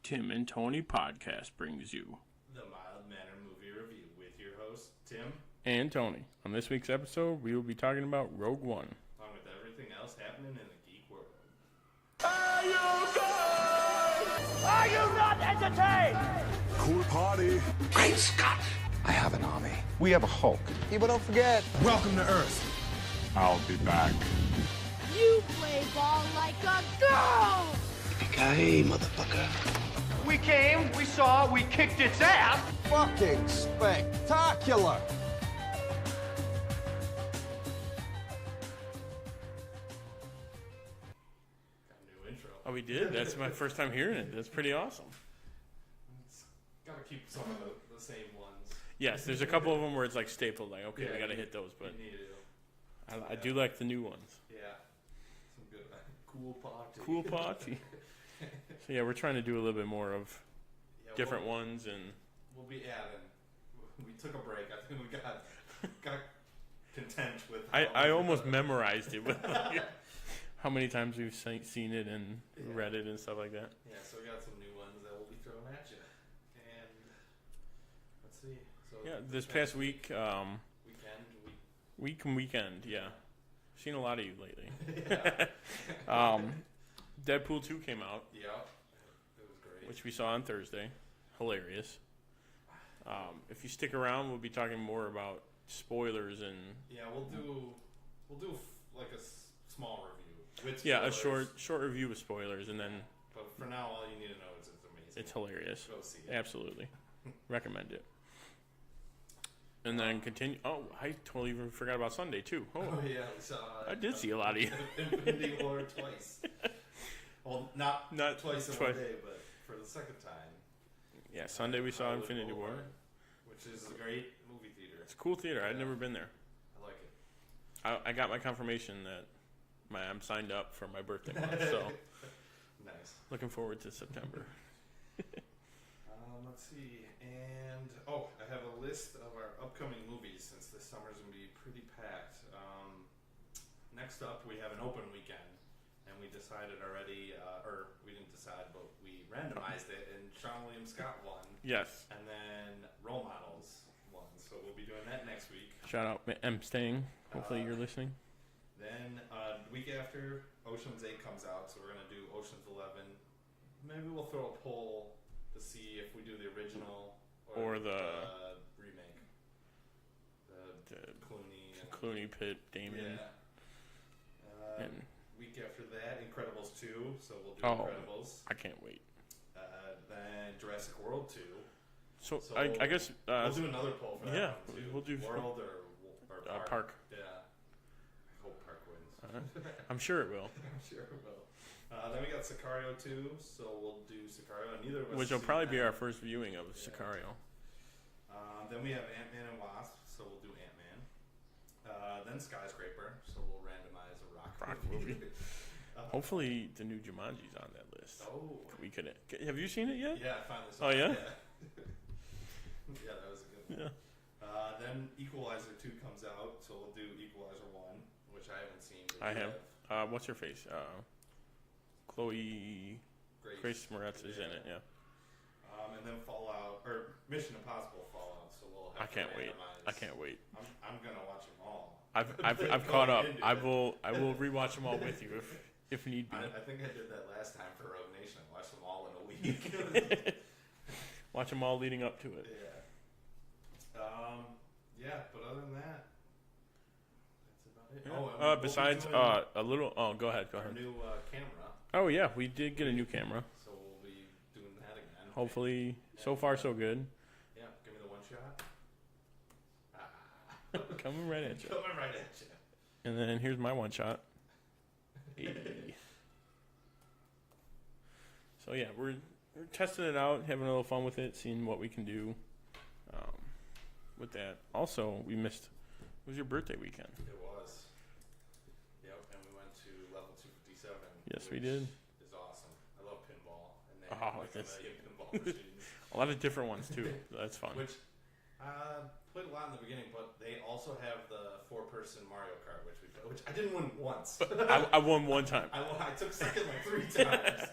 Tim and Tony podcast brings you the Mild Manner Movie Review with your hosts, Tim and Tony. On this week's episode, we will be talking about Rogue One. Along with everything else happening in the geek world. Are you good? Are you not entertained? Cool party. Great Scott! I have an army. We have a Hulk. People don't forget. Welcome to Earth. I'll be back. You play ball like a girl! Yippee-ki-yay, motherfucker. We came, we saw, we kicked its ass. Fucking spectacular! Got a new intro. Oh, we did? That's my first time hearing it. That's pretty awesome. It's gotta keep some of the same ones. Yes, there's a couple of them where it's like stapled, like, okay, we gotta hit those, but You need to. I do like the new ones. Yeah. Some good cool party. Cool party. So yeah, we're trying to do a little bit more of different ones, and We'll be adding. We took a break. I think we got content with. I almost memorized it with like, how many times we've seen it and read it and stuff like that. Yeah, so we got some new ones that we'll be throwing at you. And let's see. So Yeah, this past week, weekend, yeah. Seen a lot of you lately. Yeah. Deadpool 2 came out, Yeah. It was great. which we saw on Thursday. Hilarious. If you stick around, we'll be talking more about spoilers and Yeah, we'll do like a small review. With a spoilers. short review with spoilers, and then But for now, all you need to know is it's amazing. it's hilarious. Go see it. Absolutely, recommend it. And then continue. Oh, I totally even forgot about Sunday too. Oh, Oh yeah, we saw. I did see a lot of you. Infinity War twice. Well, not twice in one twice. day, but for the second time. Yeah, Sunday we saw Infinity War. Which is a great movie theater. It's a cool theater. I'd never been there. I like it. I got my confirmation that I'm signed up for my birthday month, so Nice. looking forward to September. Let's see, and I have a list of our upcoming movies since this summer's gonna be pretty packed. Next up, we have an open weekend, and we decided already, or we didn't decide, but we randomized it, and Sean William Scott won, Yes. and then Role Models won. So we'll be doing that next week. Shout out M. Stang. Hopefully you're listening. Then the week after, Ocean's 8 comes out, so we're gonna do Ocean's 11. Maybe we'll throw a poll to see if we do the original Or the remake. The Clooney. Clooney, Pitt, Damon. Yeah. And Week after that, Incredibles 2. So we'll do Oh. Incredibles. I can't wait. Then Jurassic World 2. So, So I guess we'll do another poll for that yeah, one too. we'll do World or Park. Yeah. I hope Park wins. I'm sure it will. I'm sure it will. Then we got Sicario 2, so we'll do Sicario, and neither of us Which will seen probably be that. our first viewing of Sicario. Then we have Ant-Man and Wasp, so we'll do Ant-Man. Then Skyscraper, so we'll randomize a rock movie. Hopefully the new Jumanji's on that list. Oh. We could. Have you seen it yet? Yeah, I finally saw Oh, it. yeah? Yeah, that was a good one. Yeah. Then Equalizer 2 comes out, so we'll do Equalizer 1, which I haven't seen. But I you have. What's her face? Chloe Grace Moretz is in it. Yeah. And then Fallout, or Mission Impossible Fallout, so we'll have I can't to wait. randomize. I can't wait. I'm gonna watch them all. I've caught up. I will rewatch them all with you if need be. I think I did that last time for Rogue Nation. I watched them all in a week. Watch them all leading up to it. Yeah. Yeah, but other than that, that's about it. Yeah. And Besides we'll be doing a little. Oh, go ahead. our new camera, Oh yeah, we did get a new camera. so we'll be doing that again. Hopefully, so far so good. Yeah, give me the one shot. Coming right at you. Coming right at you. And then here's my one shot. Hey. So yeah, we're testing it out, having a little fun with it, seeing what we can do with that. Also, we missed. It was your birthday weekend. It was. Yep, and we went to level 257. Yes, we did. Is awesome. I love pinball, and they Oh, have like a that's- million pinball machines. A lot of different ones too. That's fun. Which played a lot in the beginning, but they also have the 4-person Mario Kart, which I didn't win once. I won one time. I took second like 3 times.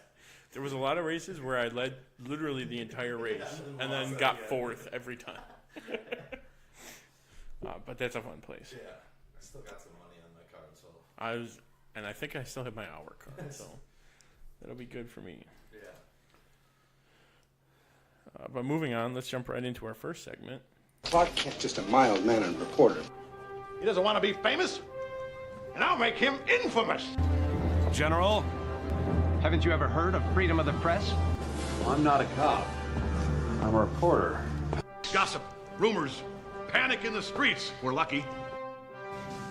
There was a lot of races where I led literally the entire race and then got fourth every time. But that's a fun place. Yeah, I still got some money on my card, so. And I think I still have my hour card, so that'll be good for me. Yeah. But moving on, let's jump right into our first segment. Clark Kent, just a mild-mannered reporter. He doesn't want to be famous, and I'll make him infamous. General, haven't you ever heard of freedom of the press? Well, I'm not a cop. I'm a reporter. Gossip, rumors, panic in the streets. We're lucky.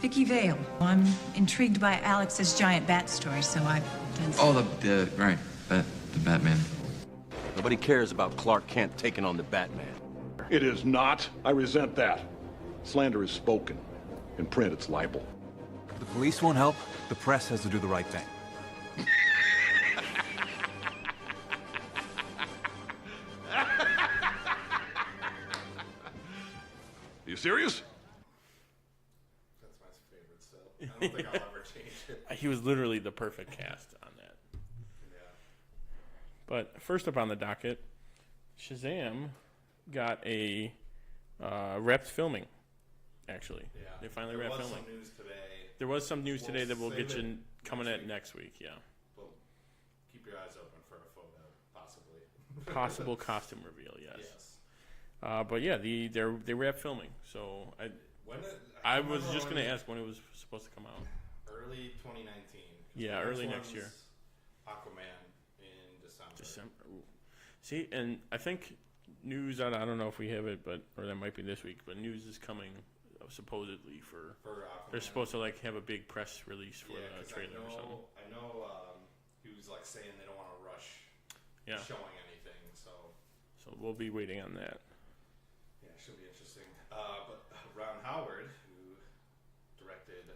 Vicky Vale. I'm intrigued by Alex's giant bat story, so I've done some... Oh, the Batman. Nobody cares about Clark Kent taking on the Batman. It is not. I resent that. Slander is spoken. In print, it's libel. The police won't help. The press has to do the right thing. You serious? That's my favorite still. I don't think I'll ever change it. He was literally the perfect cast on that. Yeah. But first up on the docket, Shazam got a wrapped filming. Actually, Yeah. they finally wrapped filming. There was some news today. There was some news today that we'll save get it you coming next at week. next week. Yeah, Well, keep your eyes open for a photo, possibly. possible costume reveal. Yes. Yes. But yeah, they wrapped filming. So I was just gonna ask when it was supposed to come out. Early 2019. Yeah, early next year. Aquaman in December. Ooh. See, and I think news I don't know if we have it, or that might be this week. But news is coming supposedly for Aquaman. they're supposed to like have a big press release for Yeah, the 'cause trailer or something. I know he was like saying they don't want to rush showing anything, so we'll be waiting on that. yeah, it should be interesting. But Ron Howard, who directed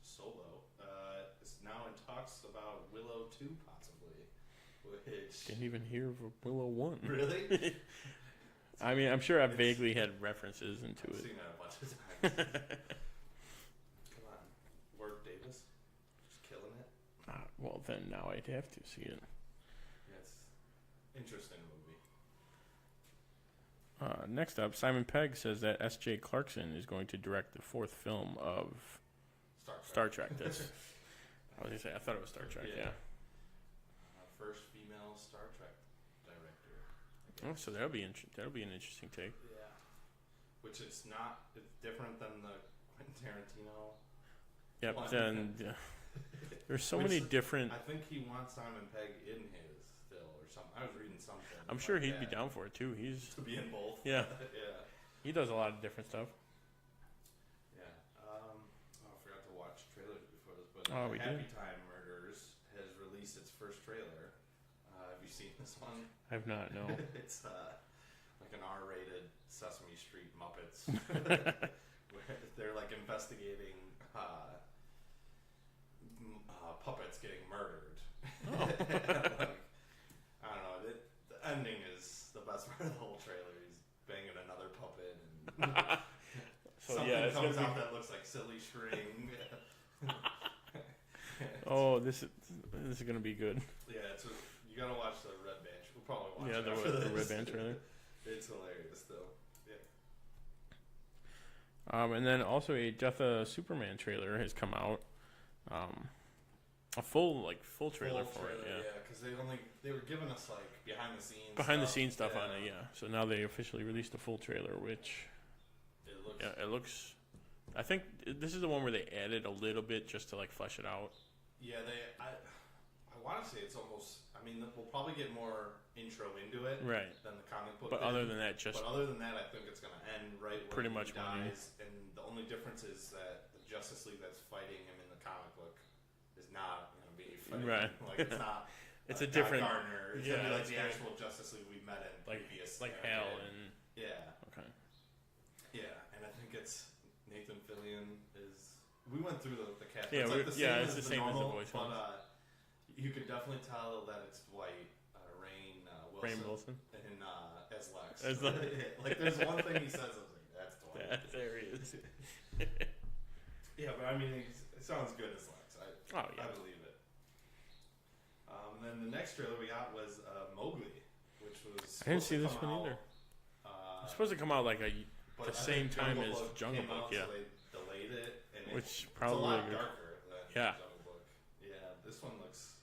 Solo, is now in talks about Willow 2 possibly, which Can't even hear of Willow 1. really. I mean, I'm sure I've vaguely had references into I've it. seen it a bunch of times. Come on, Warwick Davis, just killing it. Well, then now I'd have to see it. Yeah, it's interesting movie. Next up, Simon Pegg says that S.J. Clarkson is going to direct the fourth film of Star Trek. That's I was gonna say I thought it was Star Trek. Yeah. First female Star Trek director. Oh, so that'll be an interesting take. Yeah, which it's not. It's different than the Quentin Tarantino. Yep. one. Then there's so many different. I think he wants Simon Pegg in his still or something. I was reading something. I'm sure he'd be down for it too. He's to be in both. Yeah. Yeah. He does a lot of different stuff. Yeah. I forgot to watch trailers before this, but We Happy did. Time Murders has released its first trailer. Have you seen this one? I've not. No. It's like an R-rated Sesame Street Muppets. Where they're like investigating puppets getting murdered. Like, I don't know. The ending is the best part of the whole trailer. He's banging another puppet, and So something yeah, it's comes gonna out that looks like silly string. Oh, this is gonna be good. Yeah, you gotta watch the Red Band. We'll probably watch it The after this. Red Band trailer. It's hilarious, though. Yeah. And then also a Death of Superman trailer has come out. A full trailer for it. Yeah. Yeah, because they were giving us like behind the scenes stuff on it. Yeah. So now they officially released a full trailer, which it looks. I think this is the one where they added a little bit just to like flesh it out. Yeah, I want to say it's almost. I mean, we'll probably get more intro into it, right? Than the comic book. But other than that, I think it's going to end right where pretty he much dies. And the only difference is that the Justice League that's fighting him in the comic book is not going to be fighting him. Like it's not. It's a different. Gardner. It's going to be like the actual Justice League we met in previous. Like Hal and. Yeah. Okay. Yeah, and I think it's Nathan Fillion is. We went through the cast. Yeah, it's the same as the voice, but you could definitely tell that it's Dwight Rainn Wilson and as Lex. As Lex. Like there's one thing he says, I was like, that's Dwight. There he is. Yeah, but I mean, it sounds good as Lex. I believe it. And then the next trailer we got was Mowgli, which was. I didn't see this supposed to one come either. out, It's supposed to come out like the but I same think time Jungle as Book Jungle came Book, out, yeah. So they delayed it, and Which it's probably a lot good. darker than Yeah. Jungle Book. Yeah, this one looks.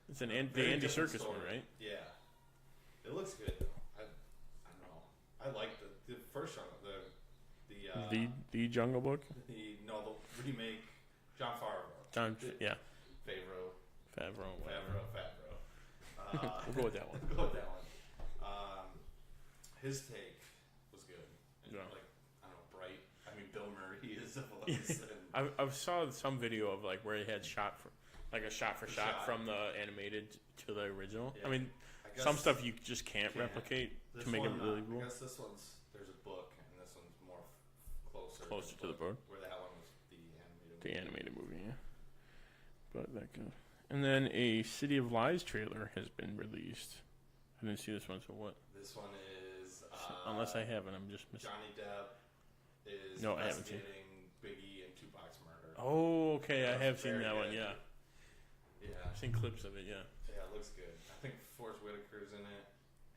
It's the very Andy different Serkis story. one, right? Yeah, it looks good. I don't know. I like the first Jungle, The Jungle Book. the remake, John Favreau. Favreau. Favreau. We'll go with that one. Go with that one. His take was good. And Yeah. like, I don't know, bright. I mean, Bill Murray is a voice. I saw some video of like where it had shot for shot from the animated to the original. Yeah. I mean, I some guess stuff you just can't replicate this to make it one, believable. I guess this one's, there's a book, and this one's more closer To the book. Where that one was the animated movie. Yeah. But that good. And then a City of Lies trailer has been released. I didn't see this one, so what? This one is unless I haven't, I'm just missing. Johnny Depp is No, I haven't seen. investigating Biggie and Tupac's murder. Oh, okay, I That's have seen very that one. good. Yeah, Yeah. I've seen clips of it. Yeah, Yeah, it looks good. I think Forrest Whitaker's in it,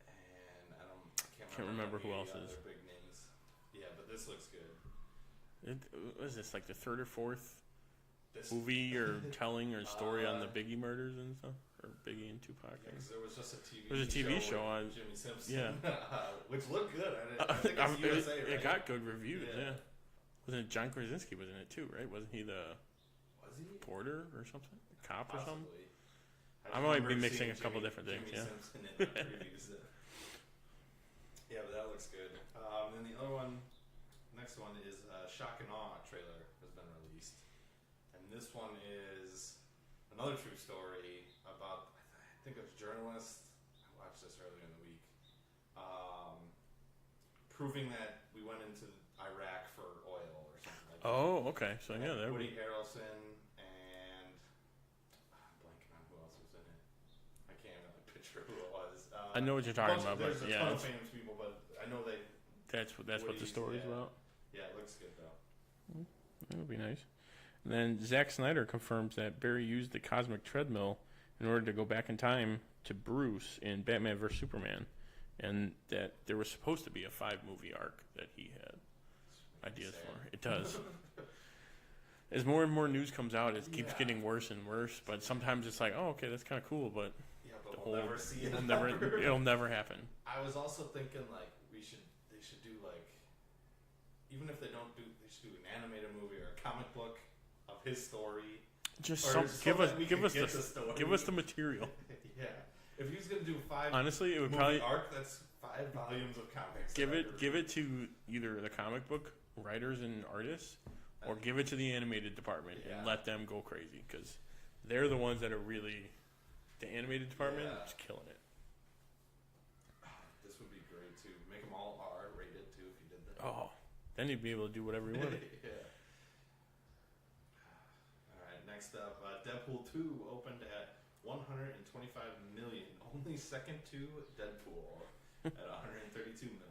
and I can't remember who any else other is. big names. Yeah, but this looks good. What is this, like the third or fourth This movie or telling or story on the Biggie murders and stuff, or Biggie and Tupac? Yeah, 'cause there was just a TV. There's a TV show with on Jimmy Simpson. Yeah. Which looked good. I think it's USA, right? It got good reviews. Yeah. Yeah. Wasn't it John Krasinski was in it too, right? Wasn't he the Was he? porter or something? Cop or something? Possibly. I might be remember mixing seeing a couple different things, Jimmy yeah. Simpson in the previews. Yeah, but that looks good. And the other one, next one is Shock and Awe trailer has been released, and this one is another true story about I think it was a journalist. I watched this earlier in the week, proving that we went into Iraq for oil or something like that. Oh, okay. So yeah, that Woody Harrelson and I'm blanking on who else was in it. I can't really picture who it was. I know what you're talking about, but there's a yeah, ton of famous people, but I know they. that's what the Woody's, story's yeah. about. Yeah, it looks good though. That would be nice. And then Zack Snyder confirms that Barry used the cosmic treadmill in order to go back in time to Bruce in Batman vs Superman, and that there was supposed to be a 5-movie arc that he had ideas for. It does. As more and more news comes out, it keeps getting worse and worse. But sometimes it's like, oh, okay, that's kind of cool, but Yeah, but we'll never see it. it'll never happen. I was also thinking like they should do like, even if they don't do, they should do an animated movie or a comic book of his story. Just Or give so that we us can get the story. give us the material. Yeah, if he was gonna do 5, Honestly, it would movie probably arc. That's 5 volumes of comics. give it to either the comic book writers and artists, or give it to the animated department and let them go crazy, because they're the ones that are really the animated department is killing it. This would be great too. Make them all R-rated too if you did that. Oh, then you'd be able to do whatever you wanted. Yeah. All right. Next up, Deadpool 2 opened at 125 million, only second to Deadpool at 132 million.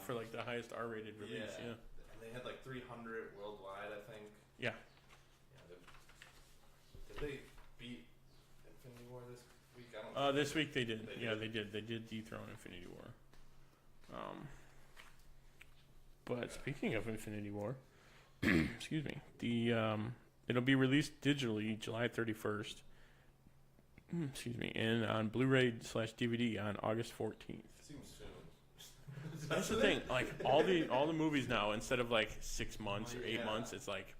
For like the highest R-rated release, yeah. And they had like 300 worldwide, I think. Yeah. Did they beat Infinity War this week? I don't. This week they did. They did. They did dethrone Infinity War. But speaking of Infinity War, excuse me, it'll be released digitally July 31st. Excuse me, and on Blu-ray/DVD on August 14th. Seems soon. That's the thing. Like all the movies now, instead of like 6 months or 8 months, it's like,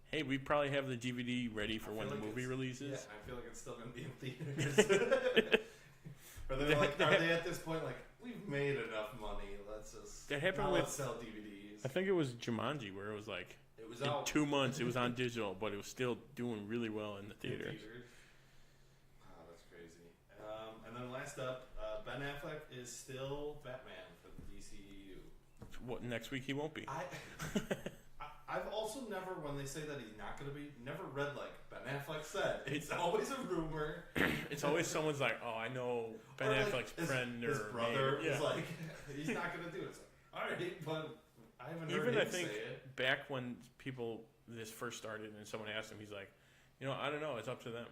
hey, we probably have the DVD ready for when the movie releases. Yeah, I feel like it's still gonna be in theaters. Or they're like, are they at this point like, we've made enough money? Let's just let's sell DVDs. I think it was Jumanji, where it was like in out 2 months it was on digital, but it was still doing really well in the theaters. Oh, that's crazy. And then last up, Ben Affleck is still Batman for the DCEU. What, next week he won't be? I've also never, when they say that he's not going to be, never read like Ben Affleck said. It's always a rumor. It's always someone's like, oh, I know Ben Affleck's friend or his brother maybe. is like, he's not going to do it. It's like, all right, but I haven't heard Even him I think say it. back when this first started and someone asked him, he's like, I don't know, it's up to them.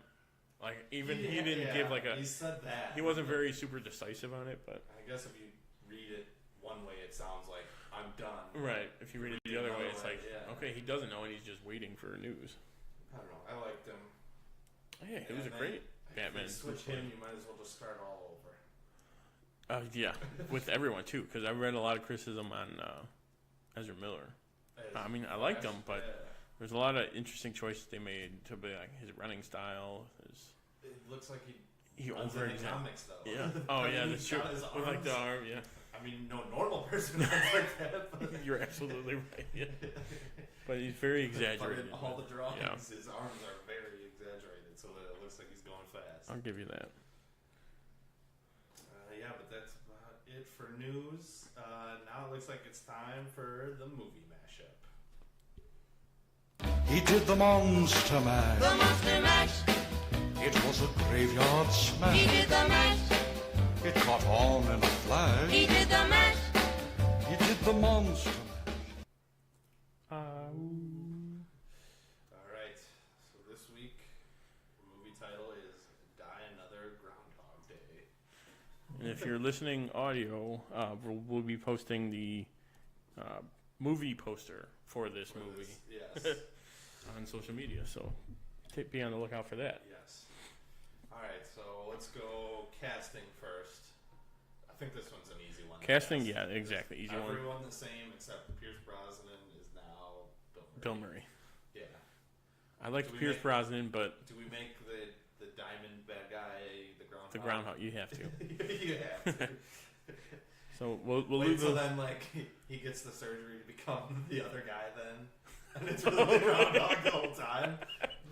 Like even he didn't give like a. He said that. He wasn't very super decisive on it, but I guess if you read it one way, it sounds like I'm done. Right. If you read it the other way, it's like yeah. okay, he doesn't know, and he's just waiting for news. I don't know. I liked him. Yeah, he was a great Batman. If you switch him, you might as well just start all over. Yeah, with everyone too, because I read a lot of criticism on Ezra Miller. I mean, I liked him, but there's a lot of interesting choices they made to be like his running style. It looks like he over in the comics though. Yeah. Oh yeah, that's true. With like the arm, yeah. I mean, no normal person looks like that. But you're absolutely right. Yeah. But he's very exaggerated. But in all the drawings, his arms are very exaggerated, so that it looks like he's going fast. I'll give you that. Yeah, but that's about it for news. Now it looks like it's time for the movie mashup. He did the Monster Mash. The Monster Mash. It was a graveyard smash. He did the mash. It caught on in a flash. He did the mash. He did the Monster Mash. All right. So this week, the movie title is Die Another Groundhog Day. And if you're listening audio, we'll be posting the movie poster for this movie. Yes. On social media, so be on the lookout for that. Yes. All right, so let's go casting first. I think this one's an easy one. Casting, yeah, exactly, easy one. Everyone the same except Pierce Brosnan is now Bill Murray. Yeah. I liked Pierce Brosnan, but do we make the diamond bad guy the groundhog? The groundhog, you have to. You have to. So we'll wait leave till then, like he gets the surgery to become the other guy then. And it's really the groundhog the whole time.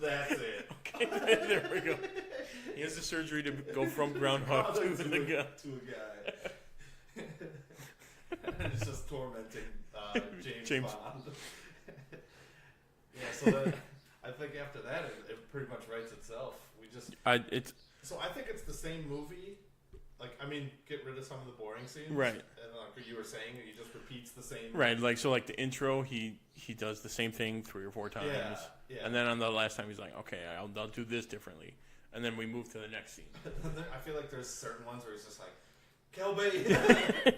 That's it. Okay, there we go. He has the surgery to go from groundhog to the guy. To a guy. And it's just tormenting James Bond. Yeah, so then, I think after that, it pretty much writes itself. So I think it's the same movie. Like, I mean, get rid of some of the boring scenes. Right. And like you were saying, he just repeats the same. Right, like, so like the intro, he does the same thing 3 or 4 times. Yeah. And then on the last time, he's like, okay, I'll do this differently. And then we move to the next scene. I feel like there's certain ones where he's just like, Kelby!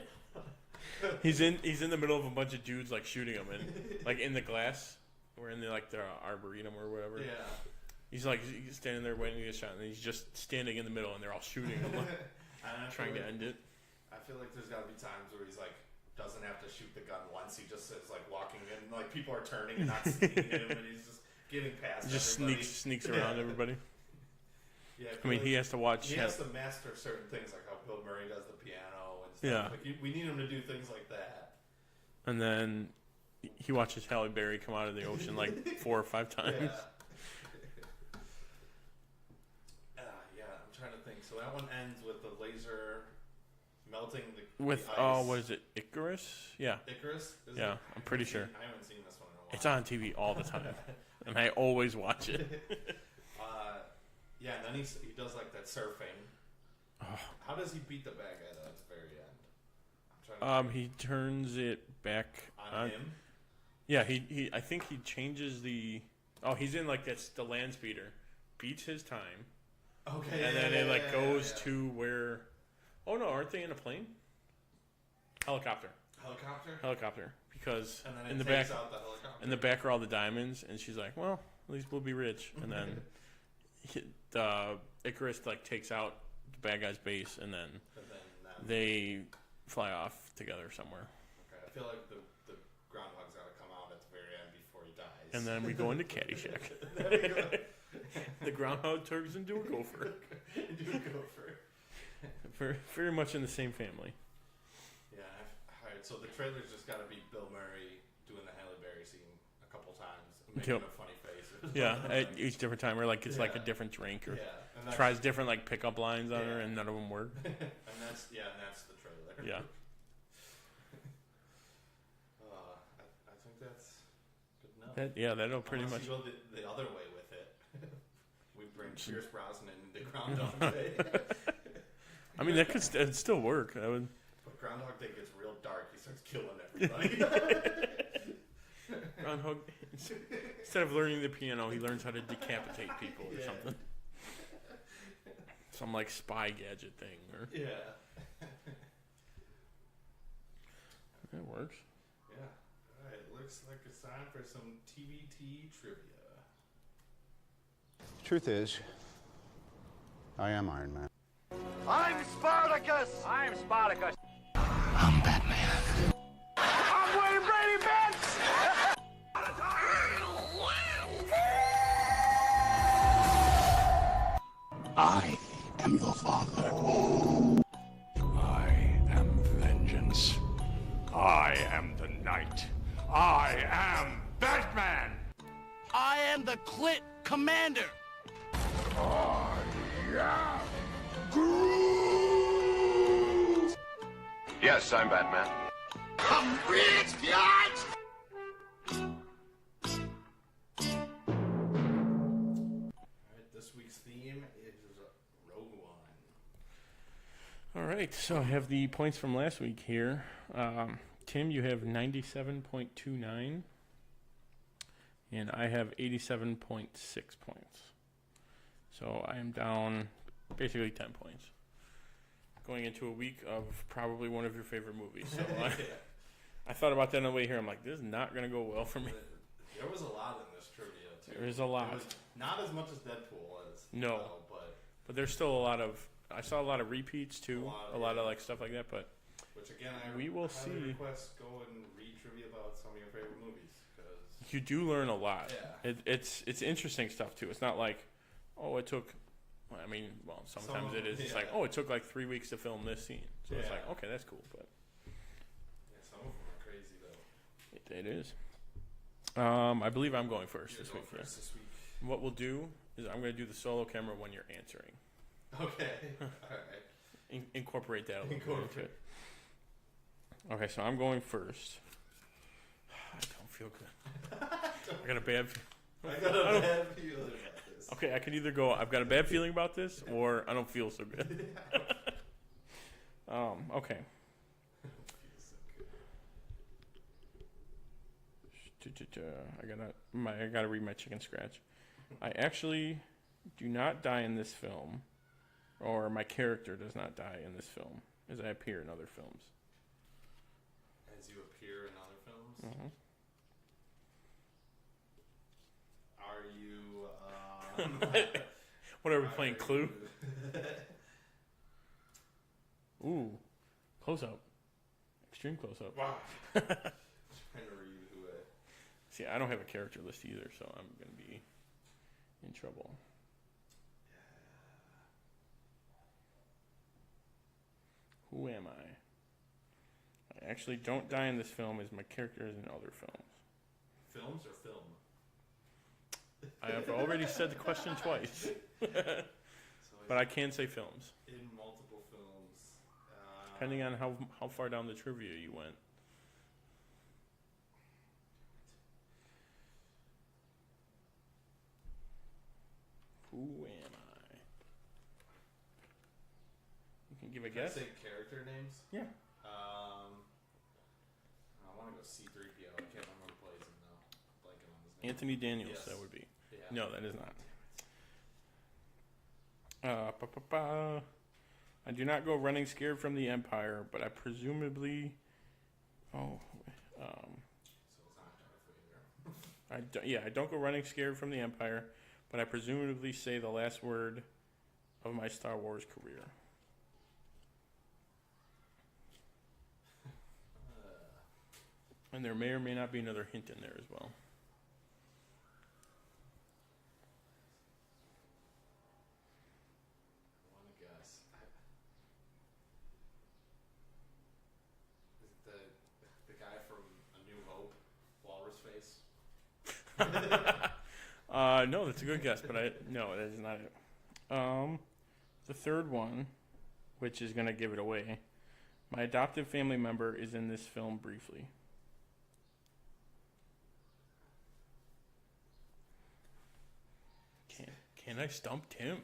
He's in the middle of a bunch of dudes, like, shooting him. And, like, in the glass, or in the, like, the arboretum or whatever. Yeah. He's standing there waiting to get shot, and he's just standing in the middle, and they're all shooting him. Trying to end it. I feel like there's got to be times where he's like doesn't have to shoot the gun once. He just is like walking in, like people are turning and not seeing him, and he's just getting past. Just everybody. sneaks around everybody. Yeah, I mean, he has to watch. He has to master certain things, like how Bill Murray does the piano and stuff. Yeah. Like we need him to do things like that. And then he watches Halle Berry come out of the ocean like 4 or 5 times. Yeah. I'm trying to think. So that one ends with the laser melting the ice. What is it? Icarus? Yeah. Icarus? I'm pretty sure. I haven't seen this one in a while. It's on TV all the time, and I always watch it. Yeah, and then he does like that surfing. Oh. How does he beat the bad guy though at the very end? I'm trying to he turns it back on him. Yeah, he I think he changes the. Oh, he's in like the land speeder, beats his time. Okay. And then it goes to where. Oh no, aren't they in a plane? Helicopter. Because and then in the back, in the back are all the diamonds, and she's like, "Well, at least we'll be rich." And then Icarus like takes out the bad guy's base, and then they fly off together somewhere. Okay, I feel like the groundhog's got to come out at the very end before he dies. And then we go into Caddyshack. The groundhog turns into a gopher. Very, very much in the same family. Yeah. All right. So the trailer's just got to be Bill Murray doing the Halle Berry scene a couple times, and making a funny face. Yeah, at each different time, or like it's like a different drink, or tries different like pickup lines on her, and none of them work. and that's the trailer. Yeah. I think that's good enough. That'll pretty much. You go the other way with it. We bring Pierce Brosnan into Groundhog Day. I mean, that could still work. That would. But Groundhog Day gets real dark. He starts killing everybody. Groundhog. Instead of learning the piano, he learns how to decapitate people or something. some like spy gadget thing, or Yeah. That works. Yeah. All right. Looks like it's time for some TvT trivia. Truth is, I am Iron Man. I'm Spartacus! I'm Spartacus. I'm Batman. I'm Wayne Brady Benz! I am your father. I am vengeance. I am the knight. I am Batman! I am the Clit Commander. I am Groot! Yes, I'm Batman. I'm rich, biatch! Alright, this week's theme is Rogue One. Alright, so I have the points from last week here. Tim, you have 97.29. And I have 87.6 points. So I am down basically 10 points. Going into a week of probably one of your favorite movies. So I thought about that on the way here. I'm like, this is not going to go well for me. There was a lot in this trivia, too. There is a lot. It was not as much as Deadpool was. No. But there's still a lot of... I saw a lot of repeats, too. A lot of like stuff like that, but... Which, again, we will highly see. request go and read trivia about some of your favorite movies. You do learn a lot. Yeah. It's interesting stuff, too. It's not like, oh, it took... I mean, well, sometimes it is. It's like, oh, it took like 3 weeks to film this scene. So it's like, okay, that's cool. But yeah, some of them are crazy, though. It is. I believe I'm going first You're this going week. first this week. What we'll do is I'm going to do the solo camera when you're answering. Okay. All right. Incorporate that a little bit into it. Okay, so I'm going first. I don't feel good. I got a bad I got a bad feeling about this. Okay, I can either go, I've got a bad feeling about this, or I don't feel so good. Okay. I gotta read my chicken scratch. I actually do not die in this film, or my character does not die in this film, as I appear in other films. As you appear in other films? Mm-hmm. Are you... What are we playing, Clue? Ooh, close up. Extreme close up. Wow. Trying to read who it... See, I don't have a character list either, so I'm going to be in trouble. Who am I? I actually don't die in this film as my character is in other films. Films or film? I have already said the question twice. But I can say films. In multiple films. Depending on how far down the trivia you went. Who am I? You can give a guess? Can I say character names? Yeah. I want to go C-3PO. I can't remember who plays him now. Blanking on his name. Anthony Daniels, Yes. that would be. Yeah. No, that is not. I do not go running scared from the Empire, but I presumably... Oh, So it's not Darth Vader. I don't go running scared from the Empire, but I presumably say the last word of my Star Wars career. And there may or may not be another hint in there as well. I want to guess. Is it the guy from A New Hope? Walrus Face? No, that's a good guess, but no, that is not it. The third one, which is going to give it away. My adoptive family member is in this film briefly. Can I stump Tim?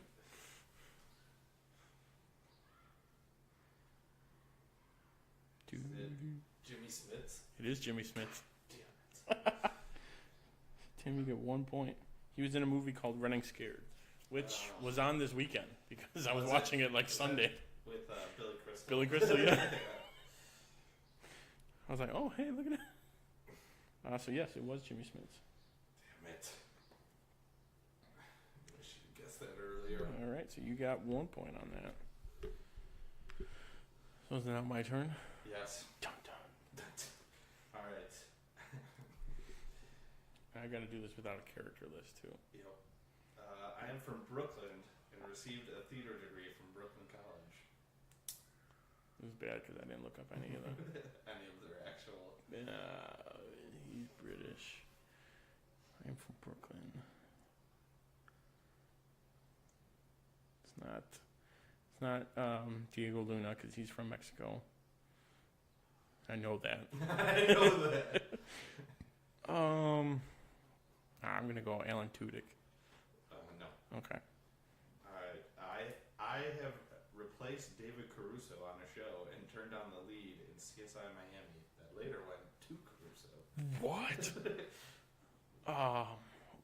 Jimmy Smits? It is Jimmy Smits. Damn it. Tim, you get 1 point. He was in a movie called Running Scared. which was on this weekend because I was Was watching it like Was Sunday. with Billy Crystal. Billy Crystal, yeah. I was like, oh, hey, look at it. So, yes, it was Jimmy Smits. Damn it. I should have guessed that earlier. All right, so you got 1 point on that. So is it now my turn? Yes. Dun, dun. All right. I got to do this without a character list, too. Yep. I am from Brooklyn and received a theater degree from Brooklyn College. This is bad because I didn't look up any of them. Any of their actual... He's British. I'm from Brooklyn. It's not Diego Luna because he's from Mexico. I know that. I know that. I'm gonna go Alan Tudyk. No. Okay. All right. I have replaced David Caruso on a show and turned down the lead in CSI Miami that later went to Caruso. What?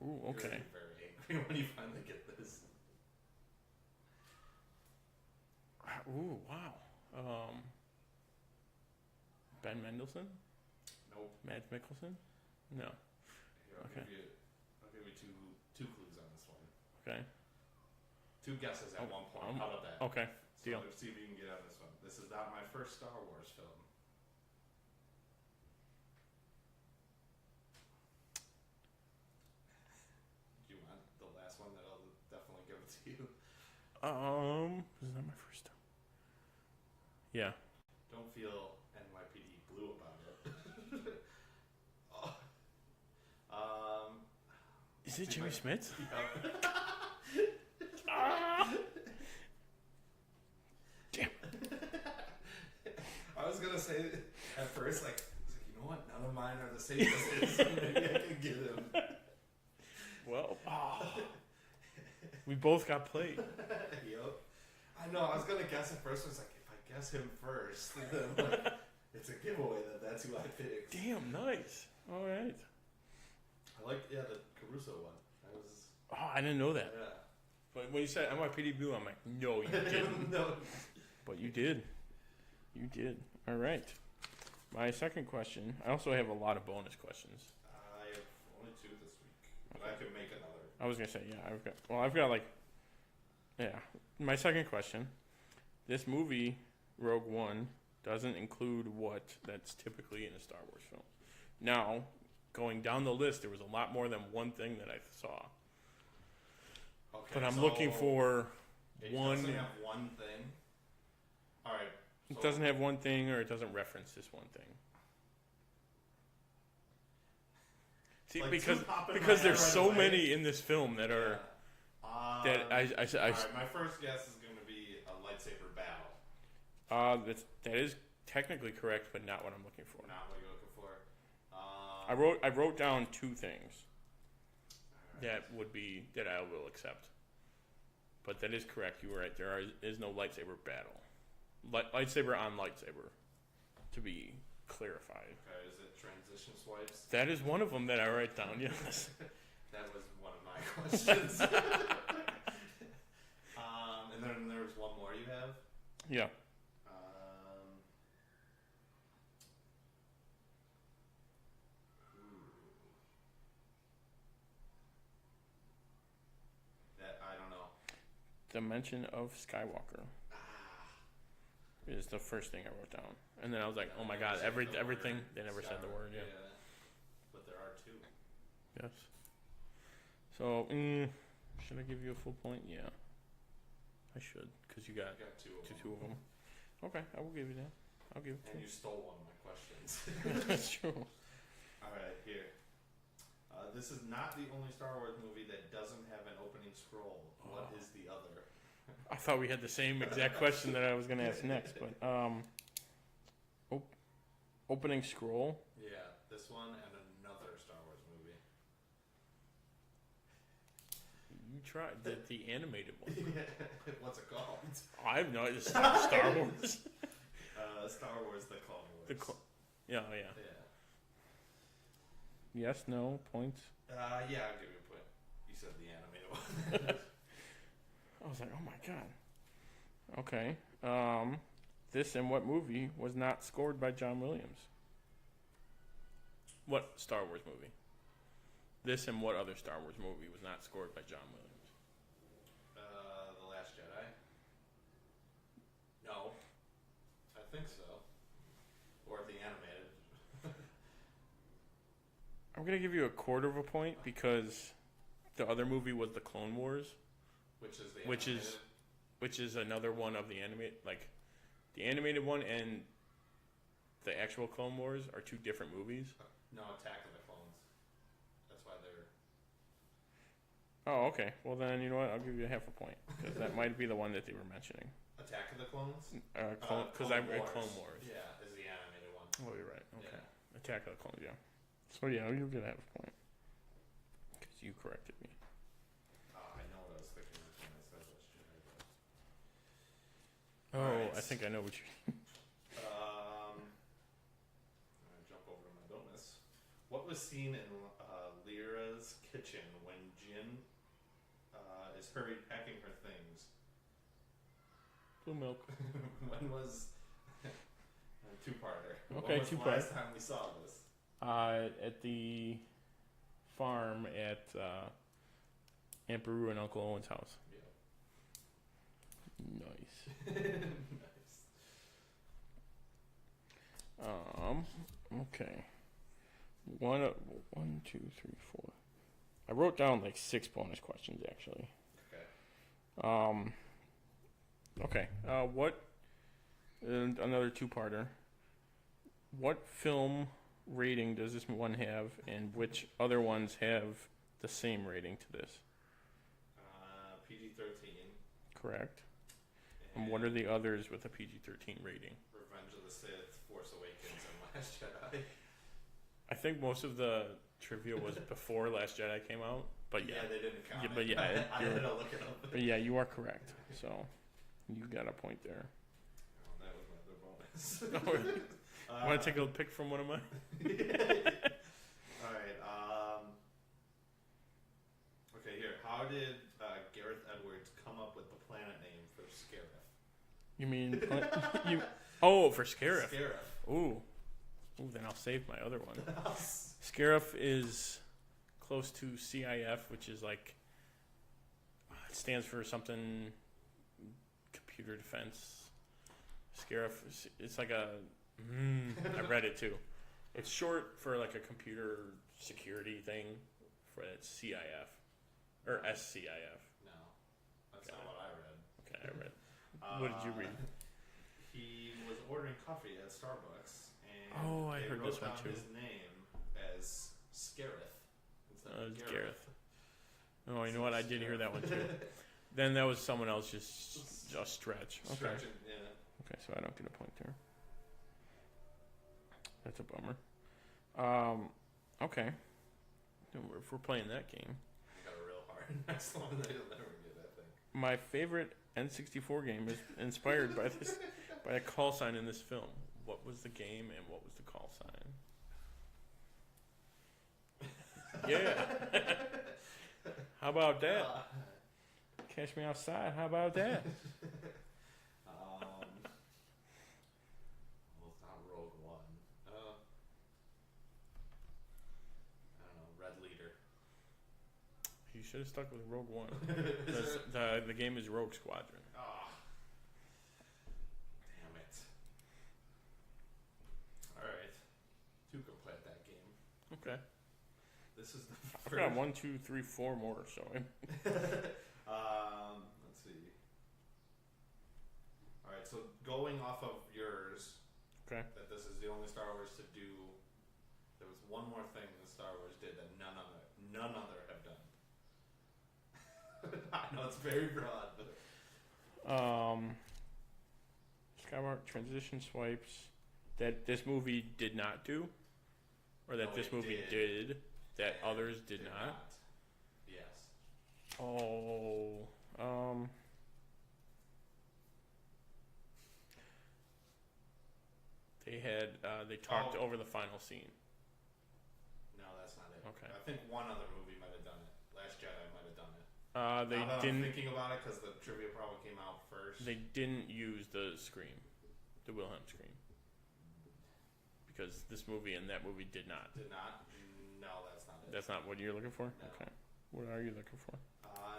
Ooh, okay. You're very angry when you finally get this. Ooh, wow. Ben Mendelsohn? Nope. Mads Mikkelsen? No. Here, I'll Okay. give you two clues on this one. Okay. 2 guesses at 1 point. How about that? Okay. So Deal. let's see if you can get on this one. This is not my first Star Wars film. Do you want the last one? That I'll definitely give it to you. This is not my first time. Yeah. Don't feel NYPD blue about it. Is it Jimmy Smits? Damn. I was gonna say at first, like, you know what? None of mine are the same as his. Maybe I can get him. Well, we both got played. Yep. I know. I was gonna guess at first. I was like, if I guess him first, then like, it's a giveaway that that's who I picked. Damn, nice. All right. I like the Caruso one. I was. Oh, I didn't know that. Yeah. But when you said NYPD Blue, I'm like, no, you didn't. No. But you did. You did. All right. My second question. I also have a lot of bonus questions. I have only 2 this week, but I could make another. I was gonna say, yeah. I've got like, yeah. My second question. This movie, Rogue One, doesn't include what that's typically in a Star Wars film. Now, going down the list, there was a lot more than one thing that I saw. Okay, but I'm so looking for one. It doesn't have one thing. All right. It doesn't have one thing, or it doesn't reference this one thing. See, Like because there's so many in this film that are that I all right, my first guess is going to be a lightsaber battle. That is technically correct, but not what I'm looking for. Not what you're looking for. I wrote down 2 things that I will accept. But that is correct. You were right. There is no lightsaber battle. Lightsaber on lightsaber, to be clarified. Okay, is it transition swipes? That is one of them that I write down. Yes. That was one of my questions. And then there was one more you have. Yeah. That I don't know. The mention of Skywalker is the first thing I wrote down, and then I was like, "Oh my God!" Everything they never said the word. Yeah. But there are 2. Yes. So, should I give you a full point? Yeah. I should, because you got 2 of them. Okay, I will give you that. I'll give it to And you. you stole one of my questions. That's true. All right, here. This is not the only Star Wars movie that doesn't have an opening scroll. What is the other? I thought we had the same exact question that I was going to ask next, but opening scroll. Yeah, this one and another Star Wars movie. You tried the animated one. What's it called? I have no idea. Star Wars. Star Wars: The Clone Wars. Yeah. Yes, no, points. Yeah, I'll give you a point. You said the animated one. I was like, oh my god. Okay. This in what movie was not scored by John Williams? What Star Wars movie? This and what other Star Wars movie was not scored by John Williams? The Last Jedi. No. I think so. Or the animated. I'm gonna give you a quarter of a point because the other movie was the Clone Wars, Which is the animated? which is another one of the animated, like the animated one and the actual Clone Wars are two different movies. No, Attack of the Clones. That's why they're... Oh, okay. Well then, you know what? I'll give you a half a point because that might be the one that they were mentioning. Attack of the Clones? Because I read Clone Wars. Yeah, is the animated one. Oh, you're right. Okay. Yeah. Attack of the Clones, yeah. So yeah, you'll get a half a point because you corrected me. I know what I was thinking when I said Last Jedi. But... Oh, Alright. I think I know what you. I'm gonna jump over to my bonus. What was seen in Lyra's kitchen when Jin is hurried packing her things? Blue milk. When was a two-parter? Okay, when was the two-part. last time we saw this? At the farm at Aunt Beru and Uncle Owen's house. Yeah. Nice. Nice. Okay. One, two, three, four. I wrote down like 6 bonus questions actually. Okay. Okay. What? Another two-parter. What film rating does this one have, and which other ones have the same rating to this? PG-13. Correct. And what are the others with a PG-13 rating? Revenge of the Sith, Force Awakens, and Last Jedi. I think most of the trivia was before Last Jedi came out, but yeah. Yeah, they didn't count Yeah, it. but yeah, I had to look it up. But yeah, you are correct. So you got a point there. Oh, that was my other bonus. Want to take a pick from one of mine? Alright, okay, here. How did Gareth Edwards come up with the planet name for Scarif? You mean for Scarif? Scarif. Ooh, then I'll save my other one. Scarif is close to CIF, which is like it stands for something computer defense. Scarif, it's like a I read it too. It's short for like a computer security thing. For it's CIF or SCIF. No, that's not what I read. Okay, I read. What did you read? He was ordering coffee at Starbucks, and I they heard wrote this one down too. his name as Scarif instead of It's Gareth. Gareth. Oh, you know what? I did hear that one too. Then that was someone else just a stretch. Okay. Stretching, yeah. Okay, so I don't get a point there. That's a bummer. Okay. If we're playing that game. I got a real hard next one that you'll never get, I think. My favorite N64 game is inspired by this by a call sign in this film. What was the game and what was the call sign? Yeah. How about that? Catch me outside. How about that? Well, it's not Rogue One. I don't know. Red Leader. You should have stuck with Rogue One. The game is Rogue Squadron. Oh. Damn it. Alright. Two can play at that game. Okay. This is the I forgot 1, 2, 3, 4 more showing. Let's see. Alright, so going off of yours, okay, that this is the only Star Wars to do. There was one more thing that Star Wars did that none other have done. I know it's very broad, but Skywalker transition swipes that this movie did not do, or that this movie did that others did not. Yes. Oh, they talked over the final scene. No, that's not it. Okay. I think one other movie might have done it. Last Jedi might have done it. They now that didn't. I'm thinking about it, because the trivia probably came out first. They didn't use the scream, the Wilhelm scream, because this movie and that movie did not. Did not? No, that's not it. That's not what you're looking for? No. Okay. What are you looking for?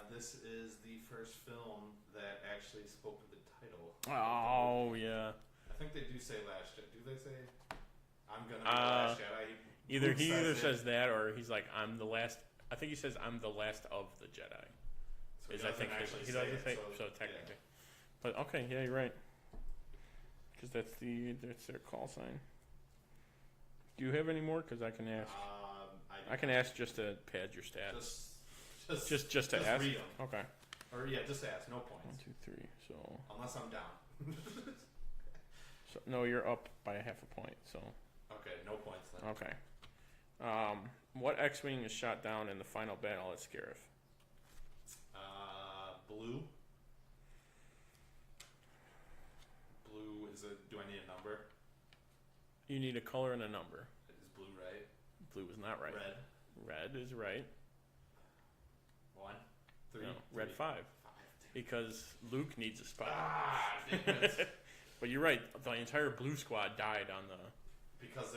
This is the first film that actually spoke of the title. Oh, yeah. I think they do say Last Jedi. Do they say, I'm going to be the Last Jedi? Either Luke he says says that, or he's like, I'm the last. I think he says, I'm the last of the Jedi. So Is I think he doesn't say so technically. Yeah. But okay, yeah, you're right. Because that's their call sign. Do you have any more? Because I can ask. I can ask just to pad your stats. Just to ask. Read them. Okay. Or yeah, just ask. No points. 1, 2, 3. So. Unless I'm down. So no, you're up by a half a point. So. Okay, no points then. Okay. What X-wing is shot down in the final battle at Scarif? Blue. Blue is do I need a number? You need a color and a number. Is blue right? Blue is not right. Red. Red is right. 1, 3. No, red 5. Because Luke needs a spot. Damn it. But you're right. The entire blue squad died on the. Because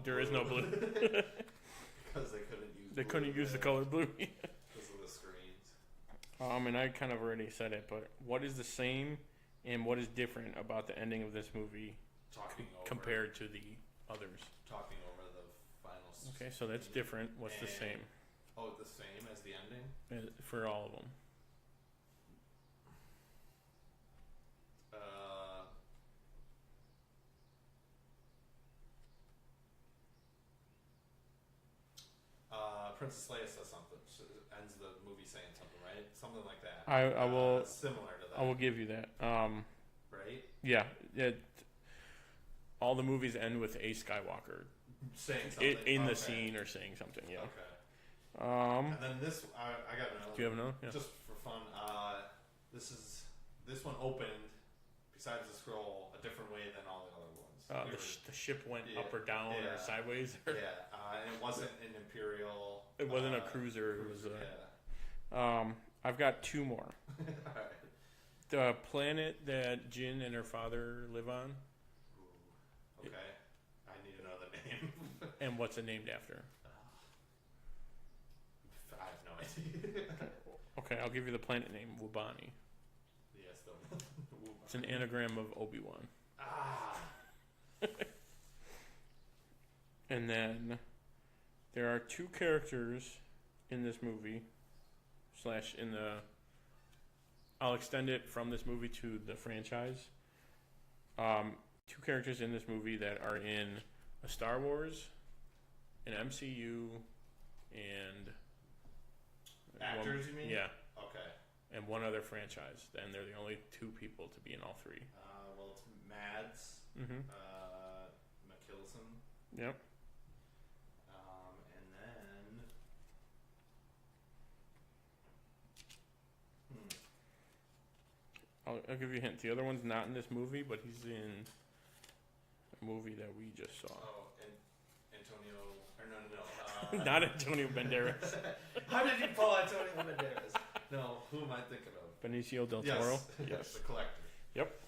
there is no blue. Because they couldn't use. They couldn't use the color blue. Because of the screens. And I kind of already said it, but what is the same and what is different about the ending of this movie compared to the others? Talking over the final. Okay, so that's different. What's the same? Oh, the same as the ending? For all of them. Princess Leia says something. She ends the movie saying something, right? Something like that. I will. Similar to that. I will give you that. Right? Yeah. All the movies end with a Skywalker saying something in the scene or saying something. Yeah. Okay. And then this, I got another. Do you have another? Yeah. Just for fun. This one opened. Besides the scroll, a different way than all the other ones. The ship went up or down or sideways. And it wasn't an Imperial. It wasn't a cruiser. It was I've got 2 more. Alright. The planet that Jin and her father live on. Ooh, okay. I need to know the name. And what's it named after? I have no idea. Okay, I'll give you the planet name, Wubani. Yes, it's an anagram of Obi-Wan. And then there are 2 characters in this movie I'll extend it from this movie to the franchise. 2 characters in this movie that are in a Star Wars, an MCU, and actors, you mean? Yeah. Okay. And one other franchise, and they're the only 2 people to be in all 3. Well, it's Mads. McKillison. Yep. And then. I'll give you a hint. The other one's not in this movie, but he's in a movie that we just saw. Oh, Antonio. Or no. Not Antonio Banderas. How did you pull Antonio Banderas? No, who am I thinking of? Benicio del Toro. Yes. The Collector. Yep.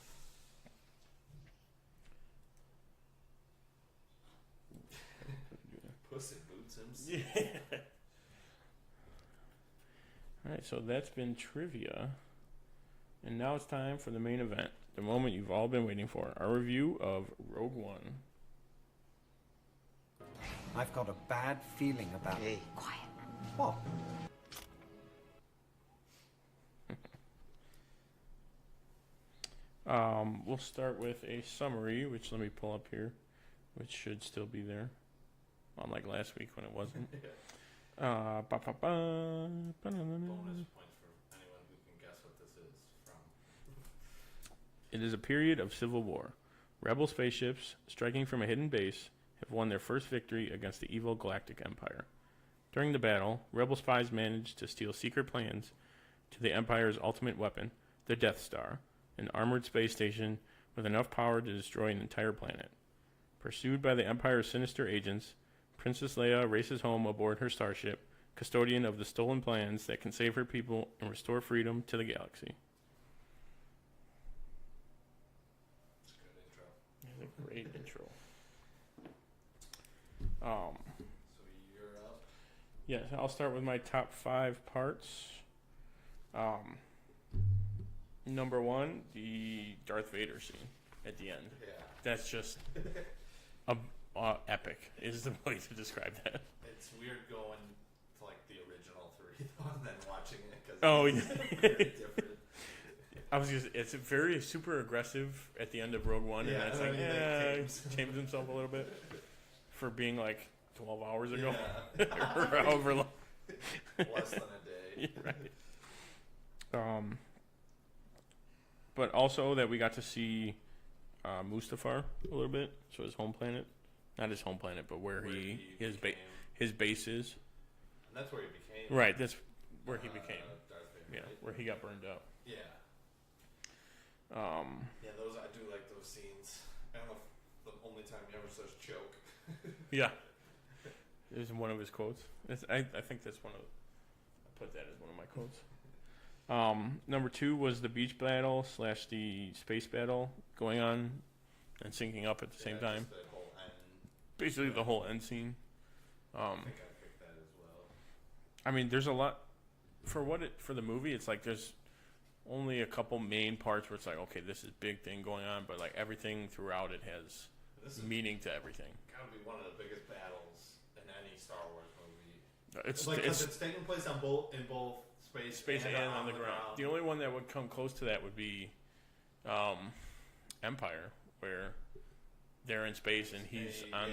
Puss in Boots himself. Yeah. Alright, so that's been trivia. And now it's time for the main event. The moment you've all been waiting for. Our review of Rogue One. I've got a bad feeling about... Hey. Quiet. What? We'll start with a summary, which let me pull up here, which should still be there, unlike last week when it wasn't. Bonus points for anyone who can guess what this is from. It is a period of civil war. Rebel spaceships, striking from a hidden base, have won their first victory against the evil Galactic Empire. During the battle, Rebel spies managed to steal secret plans to the Empire's ultimate weapon, the Death Star, an armored space station with enough power to destroy an entire planet. Pursued by the Empire's sinister agents, Princess Leia races home aboard her starship, custodian of the stolen plans that can save her people and restore freedom to the galaxy. That's a great intro. So you're up. Yes, I'll start with my top 5 parts. Number 1, the Darth Vader scene at the end. Yeah. That's just epic is the way to describe that. It's weird going to like the original 3 and then watching it because yeah. Very different. It's very super aggressive at the end of Rogue One, and it's like, he tames himself a little bit for being like 12 hours ago, or however long. Less than a day. Right. But also that we got to see Mustafar a little bit, so his home planet, not his home planet, but where his base is. And that's where he became. Right, that's where he became. Darth Vader, right? Where he got burned up. Yeah. Those I do like those scenes. I don't know if the only time he ever says choke. Yeah. It was one of his quotes. I think that's one of. I put that as one of my quotes. Number 2 was the beach battle / the space battle going on and syncing up at the same time. The whole end. Basically, the whole end scene. I think I picked that as well. I mean, there's a lot for the movie. It's like there's only a couple main parts where it's like, okay, this is big thing going on, but like everything throughout it has meaning to everything. Gotta be one of the biggest battles in any Star Wars movie. It's like because it's taking place in both space and on the ground. The only one that would come close to that would be Empire, where they're in space and he's on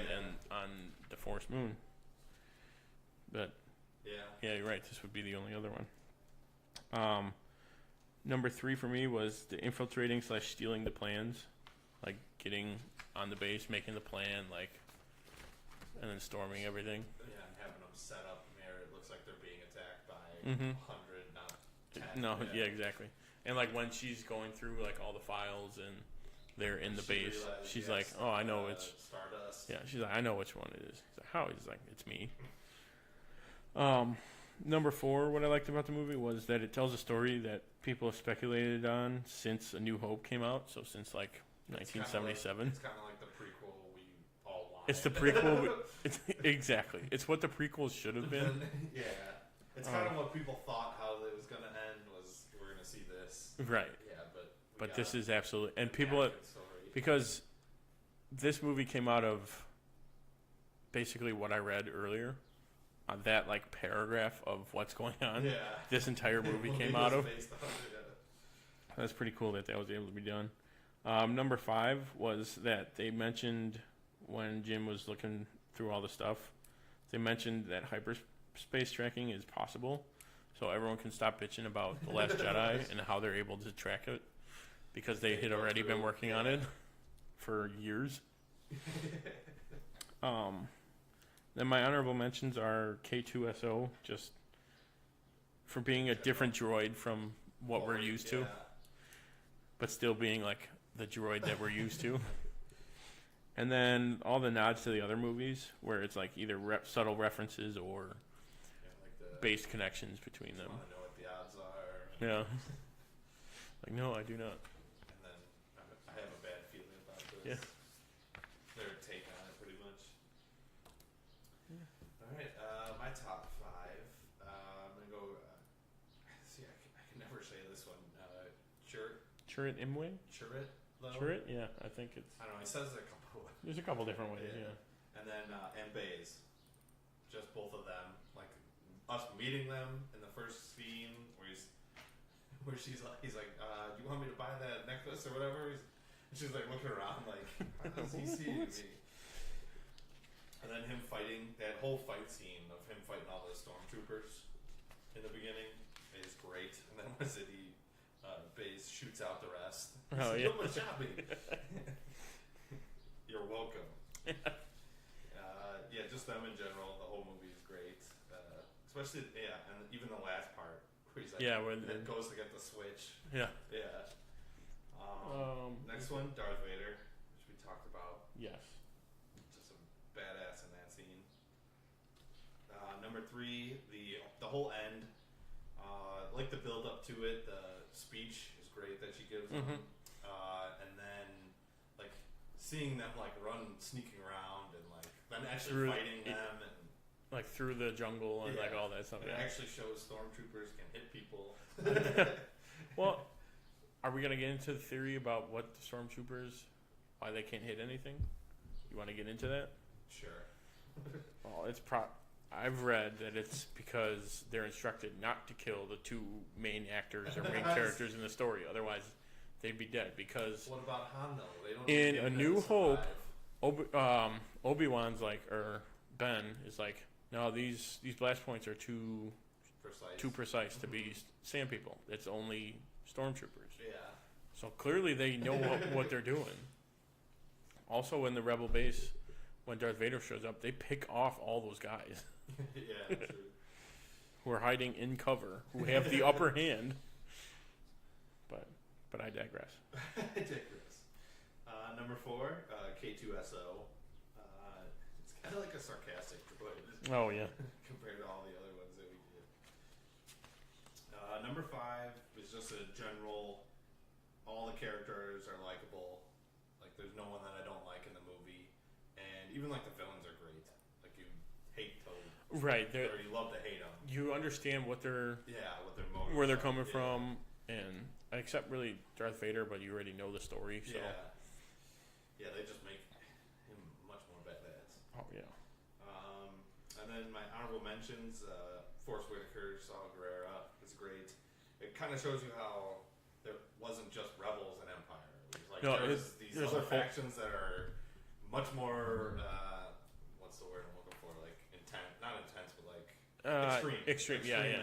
the Forest Moon. But yeah, you're right. This would be the only other one. Number 3 for me was the infiltrating / stealing the plans, like getting on the base, making the plan, like, and then storming everything. Yeah, and having them set up where it looks like they're being attacked by 100, not 10. No, yeah, exactly. And like when she's going through like all the files and they're in the base, she's like, "Oh, I know it's Stardust." Yeah, she's like, "I know which one it is." He's like, "How?" He's like, "It's me." Number 4, what I liked about the movie was that it tells a story that people have speculated on since A New Hope came out. So since like 1977. It's kind of like the prequel we all wanted. It's the prequel. Exactly. It's what the prequels should have been. Yeah. It's kind of what people thought how it was going to end was we're going to see this. Right. Yeah, but this is absolutely, and people, because this movie came out of basically what I read earlier. On that like paragraph of what's going on, this entire movie came out of. That's pretty cool that was able to be done. Number 5 was that they mentioned when Jim was looking through all the stuff, they mentioned that hyperspace tracking is possible, so everyone can stop bitching about The Last Jedi and how they're able to track it because they had already been working on it for years. Then my honorable mentions are K2SO, just for being a different droid from what we're used to, but still being like the droid that we're used to. And then all the nods to the other movies, where it's like either subtle references or base connections between them. I know what the odds are. Yeah. Like, no, I do not. And then I have a bad feeling about this. Yeah. Their take on it, pretty much. All right, my top 5. I'm gonna go. See, I can never say this one. Chirrut Imwe? Chirrut, though. Chirrut, yeah, I think it's. I don't know. He says it a couple. There's a couple different ways, yeah. And then and Baze, just both of them. Like us meeting them in the first scene where he's like, do you want me to buy that necklace or whatever? And she's like looking around like, how does he see me? And then him fighting, that whole fight scene of him fighting all the stormtroopers in the beginning is great. And then was it Baze shoots out the rest. Oh, yeah. Good shopping. You're welcome. Yeah, just them in general. The whole movie is great. Especially, and even the last part where he's like, when it goes to get the switch. Yeah. Yeah. Next one, Darth Vader, which we talked about. Yes. Just a badass in that scene. Number 3, the the whole end, like the build up to it. The speech is great that she gives them, and then like seeing them like run, sneaking around, and like then actually fighting them, and like through the jungle and like all that stuff. It actually shows stormtroopers can hit people. Well, are we gonna get into the theory about what the stormtroopers, why they can't hit anything? You want to get into that? Sure. Well, I've read that it's because they're instructed not to kill the two main actors or main characters in the story. Otherwise, they'd be dead. Because what about Han though? They don't in A New Hope, Obi-Wan's like, or Ben is like, no, these blast points are too precise to be sand people. It's only stormtroopers. Yeah. So clearly they know what they're doing. Also, in the Rebel base, when Darth Vader shows up, they pick off all those guys. Yeah, true. Who are hiding in cover, who have the upper hand. But I digress. I digress. Number 4, K2SO. It's kind of like a sarcastic droid. Oh, yeah. Compared to all the other ones that we did. Number 5 is just a general, all the characters are likable. Like, there's no one that I don't like in the movie. And even, like, the villains are great. Like, you hate Toad. Right. Or you love to hate them. You understand what they're... Yeah, what their motives where they're coming from. And except really Darth Vader, but you already know the story, so... Yeah, they just make him much more badass. Oh, yeah. And then my honorable mentions, Forrest Whitaker, Saw Gerrera is great. It kind of shows you how there wasn't just rebels and Empire. Like, there's these other factions that are much more, what's the word I'm looking for? Like, not intense, but like, extreme. Yeah.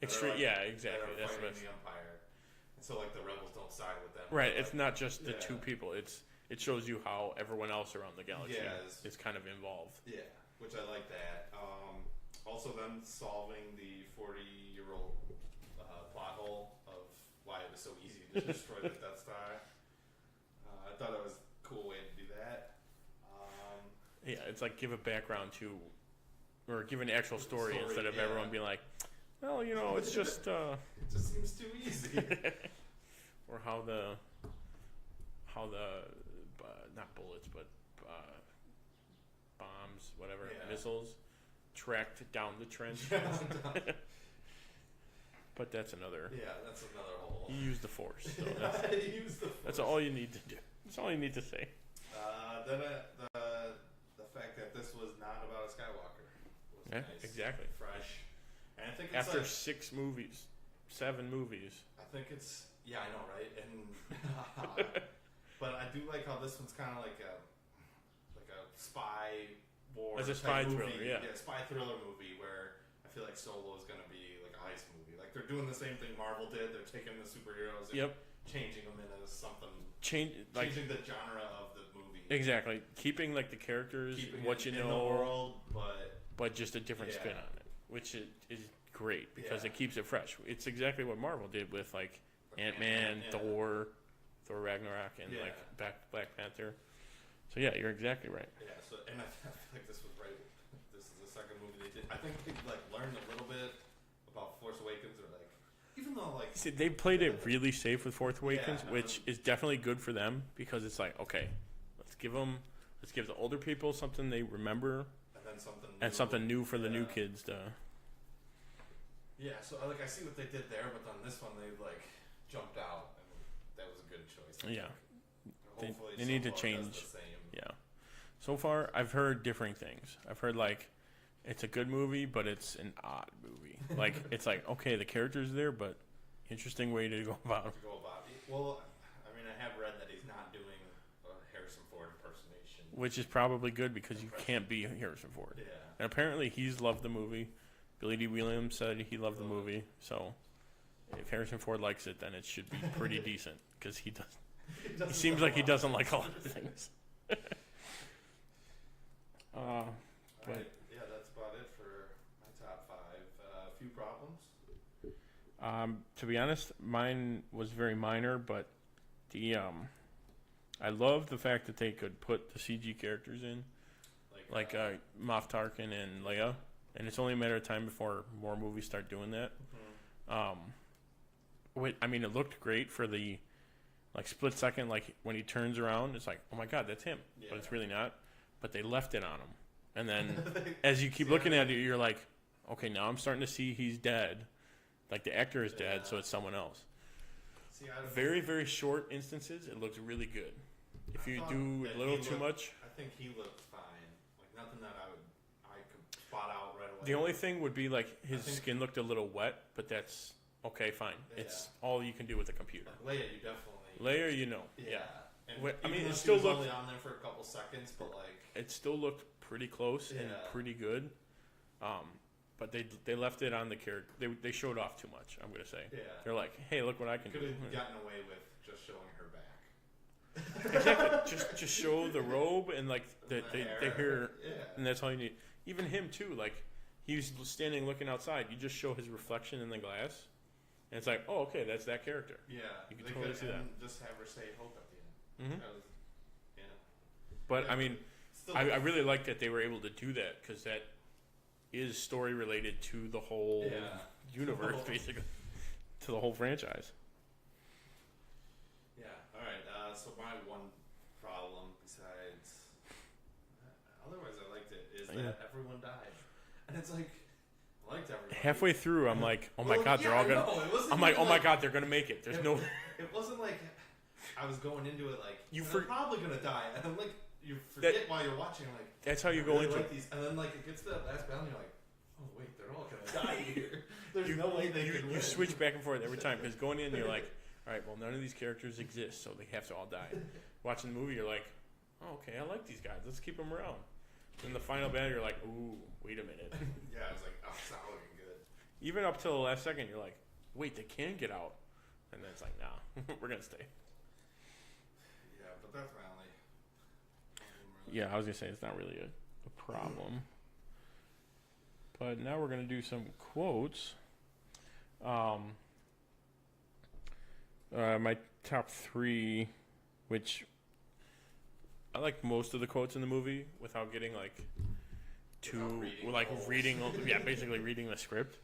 Extreme, like, yeah, exactly. That's the the Empire. And so, like, the rebels don't side with them. Right, like, it's not just the two people. It shows you how everyone else around the galaxy is kind of involved. Yeah, which I like that. Also, them solving the 40-year-old plot hole of why it was so easy to destroy the Death Star. I thought it was a cool way to do that. Yeah, it's like give a background to, or give an actual story instead of everyone being like, well, you know, it's just... it just seems too easy. Or how the not bullets, but bombs, whatever, missiles, tracked down the trench. But that's another... Yeah, that's another whole... You use the Force. So that's all you need to do. That's all you need to say. Then the fact that this was not about a Skywalker was nice. Exactly. Fresh. And I think it's after like, 7 movies. I think it's... Yeah, I know, right? And but I do like how this one's kind of like a spy war. As a spy thriller, movie. yeah, spy thriller movie where I feel like Solo is going to be like a heist movie. Like they're doing the same thing Marvel did. They're taking the superheroes and changing them into something. Changing the genre of the movie. Exactly, keeping like the characters, what you know, in the world, but just a different spin on it, which is great because it keeps it fresh. It's exactly what Marvel did with like Ant-Man, Thor Ragnarok, and like Black Panther. So yeah, you're exactly right. Yeah. So and I feel like this was right. This is the second movie they did. I think they like learned a little bit about Force Awakens, or like even though like see, they played it really safe with Force Awakens, which is definitely good for them because it's like okay, let's give the older people something they remember, and something new for the new kids to. Yeah. So like I see what they did there, but on this one they like jumped out, and that was a good choice. Yeah. They need to change. Yeah. So far, I've heard differing things. I've heard like it's a good movie, but it's an odd movie. Like it's like okay, the character's there, but interesting way to go about it. Well, I mean, I have read that he's not doing a Harrison Ford impersonation, which is probably good because you can't be Harrison Ford. Yeah. And apparently, he's loved the movie. Billy D. Williams said he loved the movie, so if Harrison Ford likes it, then it should be pretty decent because he does. He seems like he doesn't like a lot of things. But yeah, that's about it for my top 5. A few problems. To be honest, mine was very minor, but the I love the fact that they could put the CG characters in, like Moff Tarkin and Leia. and it's only a matter of time before more movies start doing that. I mean, it looked great for the like split second, like when he turns around, it's like, oh my god, that's him, but it's really not. But they left it on him, and then as you keep looking at it, you're like, okay, now I'm starting to see he's dead, like the actor is dead, so it's someone else. Very, very short instances, it looks really good. If you do a little too much, I think he looked fine. Like nothing that I could spot out right away. The only thing would be like his skin looked a little wet, but that's okay, fine. It's all you can do with a computer. Like Leia, you definitely. Leia, you know, yeah. And I mean, it still was looked only on there for a couple seconds, but like it still looked pretty close and pretty good. But they left it on the character. They showed off too much. I'm gonna say. Yeah. They're like, hey, look what I can do. Could have gotten away with just showing her back. Exactly. just show the robe and like the hair, yeah. and that's all you need. Even him too. Like he's standing looking outside. You just show his reflection in the glass, and it's like, oh, okay, that's that character. Yeah. You can totally see that. Just have her say hope at the end. Yeah. But I mean, I really like that they were able to do that because that is story related to the whole universe, basically, to the whole franchise. Yeah. All right. So my one problem, besides, otherwise I liked it, is that everyone died, and it's like I liked everyone. Halfway through, I'm like, oh my god, they're all gonna. I'm like, oh my god, they're gonna make it. There's no. It wasn't like I was going into it like they're probably gonna die, and I'm like, you forget while you're watching, like that's how you go into it. And then like it gets to that last battle, and you're like, oh wait, they're all gonna die here. There's no way they can win. You switch back and forth every time because going in, you're like, all right, well, none of these characters exist, so they have to all die. Watching the movie, you're like, oh, okay, I like these guys. Let's keep them around. In the final battle, you're like, ooh, wait a minute. Yeah, I was like, oh, it's not looking good. Even up till the last second, you're like, wait, they can get out. And then it's like, nah, we're gonna stay. Yeah, but that's my only. Yeah, I was gonna say it's not really a problem. But now we're gonna do some quotes. My top 3, which I like most of the quotes in the movie without getting like too reading basically reading the script.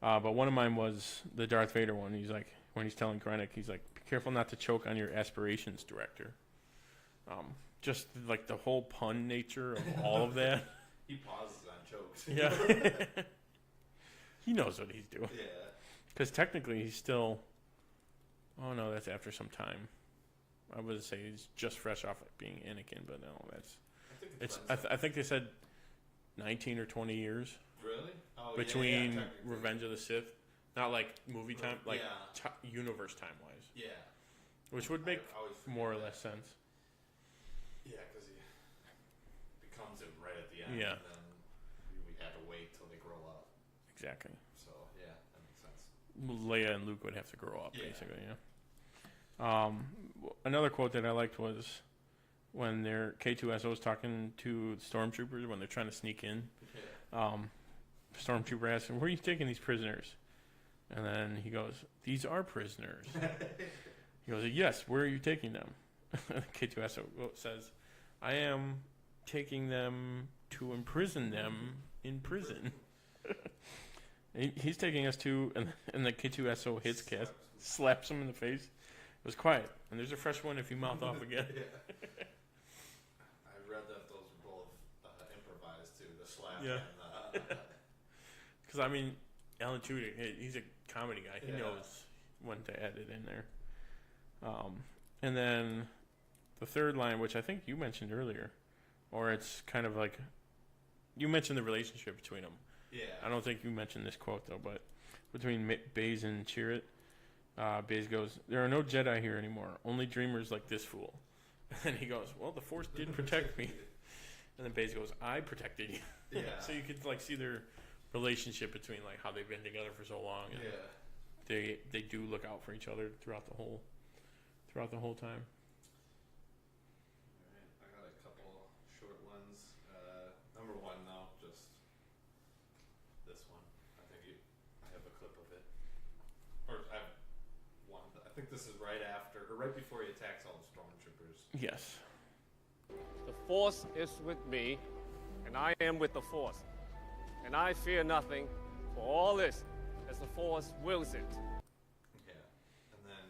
But one of mine was the Darth Vader one. He's like, when he's telling Krennic, he's like, be careful not to choke on your aspirations, director. Just like the whole pun nature of all of that. He pauses on chokes. Yeah. He knows what he's doing. Yeah. Because technically he's still... Oh, no, that's after some time. I would say he's just fresh off being Anakin, but no, that's... I think they said 19 or 20 years. Really? Oh, between Revenge of the Sith. Not like movie time, like universe time-wise. Yeah. Which would make more or less sense. Yeah, because he becomes it right at the end. Yeah. And then we had to wait till they grow up. Exactly. So, yeah, that makes sense. Leia and Luke would have to grow up, basically, yeah. Another quote that I liked was when they're K2SO's talking to the stormtroopers when they're trying to sneak in. Yeah. Stormtrooper asks him, where are you taking these prisoners? And then he goes, these are prisoners. He goes, yes, where are you taking them? K2SO says, I am taking them to imprison them in prison. He's taking us to, and the K2SO hits Cass, slaps him in the face. It was quiet, and there's a fresh one if you mouth off again. Yeah. I read that those were both improvised too, the slap. Yeah. Because I mean, Alan Tudyk, he's a comedy guy. He knows when to add it in there. And then the third line, which I think you mentioned earlier, or it's kind of like you mentioned the relationship between them. Yeah. I don't think you mentioned this quote though, but between Baze and Chirrut, Baze goes, there are no Jedi here anymore, only dreamers like this fool. And he goes, well, the Force did protect me. And then Baze goes, I protected you. Yeah. So you could like see their relationship between like how they've been together for so long. And they do look out for each other throughout the whole time. Alright, I got a couple short ones. Number one though, just this one. I have a clip of it. Or I have one. I think this is right after, or right before he attacks all the stormtroopers. Yes. The Force is with me, and I am with the Force. And I fear nothing, for all this, as the Force wills it. Yeah. And then,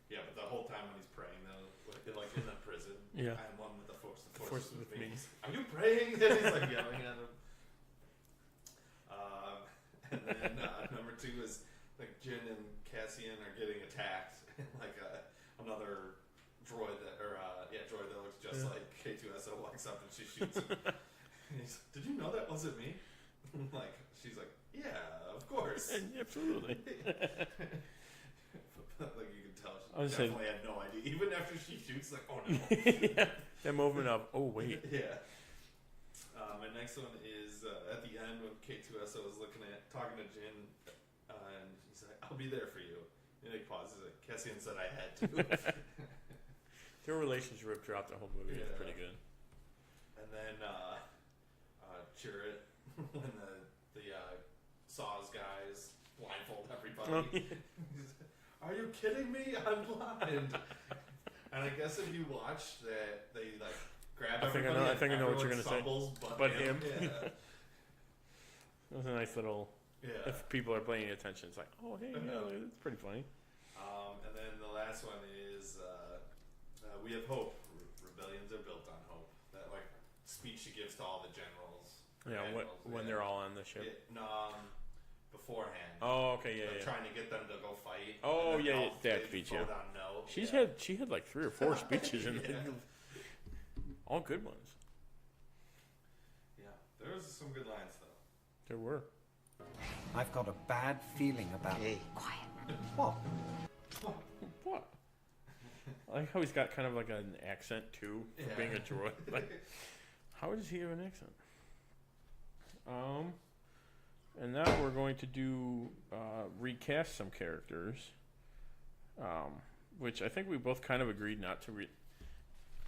yeah, but the whole time when he's praying, though, like in the prison, Yeah. I am one with the Force. The Force Force is with with me. me. Are you praying? And he's like yelling at him. And then number 2 is like Jin and Cassian are getting attacked, and like another droid that looks just like K2SO walks up and she shoots him. And he's like, "Did you know that wasn't me?" Like she's like, "Yeah, of course, Absolutely. Like you can tell, I she was definitely had no idea. Even after she shoots, like, "Oh no." Yeah. That moment of, oh wait. Yeah. My next one is at the end when K2SO is talking to Jin, and he's like, "I'll be there for you." And he pauses. Like, Cassian said I had to. Their relationship throughout the whole movie is pretty good. And then Chirrut, when the Saws guys blindfold everybody. Are you kidding me? I'm blind. And I guess if you watch that, they like grab everybody. I think I know what you're gonna say. But him. Yeah. It was a nice little. Yeah. If people are paying attention, it's like, oh hey, yeah, it's pretty funny. And then the last one is we have hope. Rebellions are built on hope. That like speech she gives to all the generals. Yeah, when they're all on the ship. Yeah, no, beforehand. Oh, okay, yeah, They're trying to get them to go fight. Oh, and yeah, they that speech, yeah. vote on no. She had like 3 or 4 speeches in Yeah. all good ones. Yeah, there was some good lines though. There were. I've got a bad feeling about it. Quiet. What? What? I like how he's got kind of like an accent too, for being a droid. Like, how does he have an accent? And now we're going to do recast some characters, which I think we both kind of agreed not to.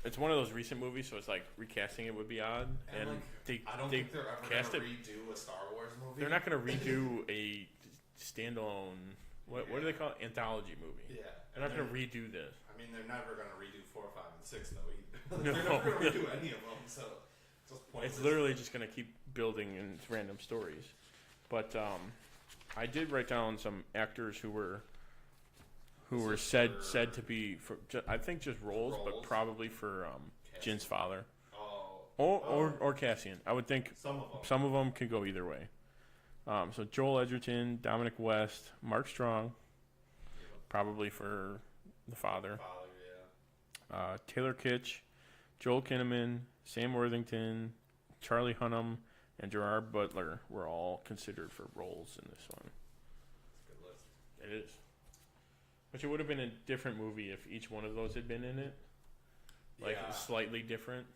It's one of those recent movies, so it's like recasting it would be odd. And like, I don't think they're ever cast gonna it. redo a Star Wars movie. They're not going to redo a standalone. What do they call it? Anthology movie. Yeah, They're not going to redo this. I mean, they're never going to redo 4, 5, and 6 though. Either. No. They're never going to redo any of them. So it's just pointless. It's literally just going to keep building in random stories. But I did write down some actors who were said to be for I think just roles, but probably for Jin's father. Or Cassian. I would think some of them could go either way. So Joel Edgerton, Dominic West, Mark Strong, probably for the father. Taylor Kitsch, Joel Kinnaman, Sam Worthington, Charlie Hunnam, and Gerard Butler were all considered for roles in this one. That's a good list. It is. Which it would have been a different movie if each one of those had been in it. Like slightly different.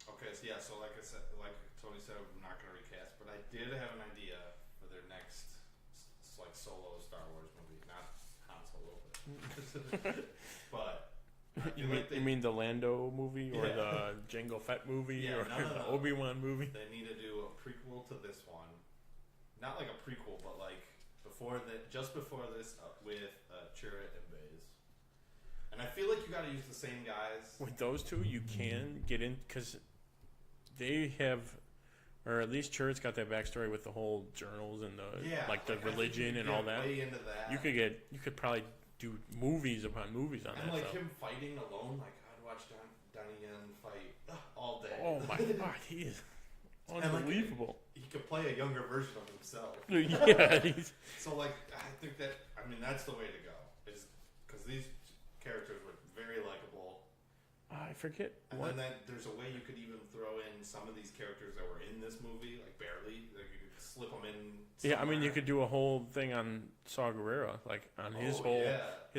Okay, so like I said, like Tony said, I'm not going to recast, but I did have an idea for their next like solo Star Wars movie, not Han Solo, but you mean the Lando movie or the Jango Fett movie or the Obi-Wan movie? They need to do a prequel to this one, not like a prequel, but like just before this with Chirrut and Baze. And I feel like you got to use the same guys. With those two, you can get in because they have, or at least Chirrut's got that backstory with the whole journals and the religion and all that. Way into that. You could probably do movies upon movies on that. And like stuff. him fighting alone, like I'd watch Donnie Yen fight all day. Oh my god, he is unbelievable. Like, he could play a younger version of himself. Yeah. So like, I think that's the way to go, is because these characters were very likable. I forget. And then there's a way you could even throw in some of these characters that were in this movie, like barely. Like you could slip them in. Yeah, I mean, you could do a whole thing on Saw Gerrera, like on his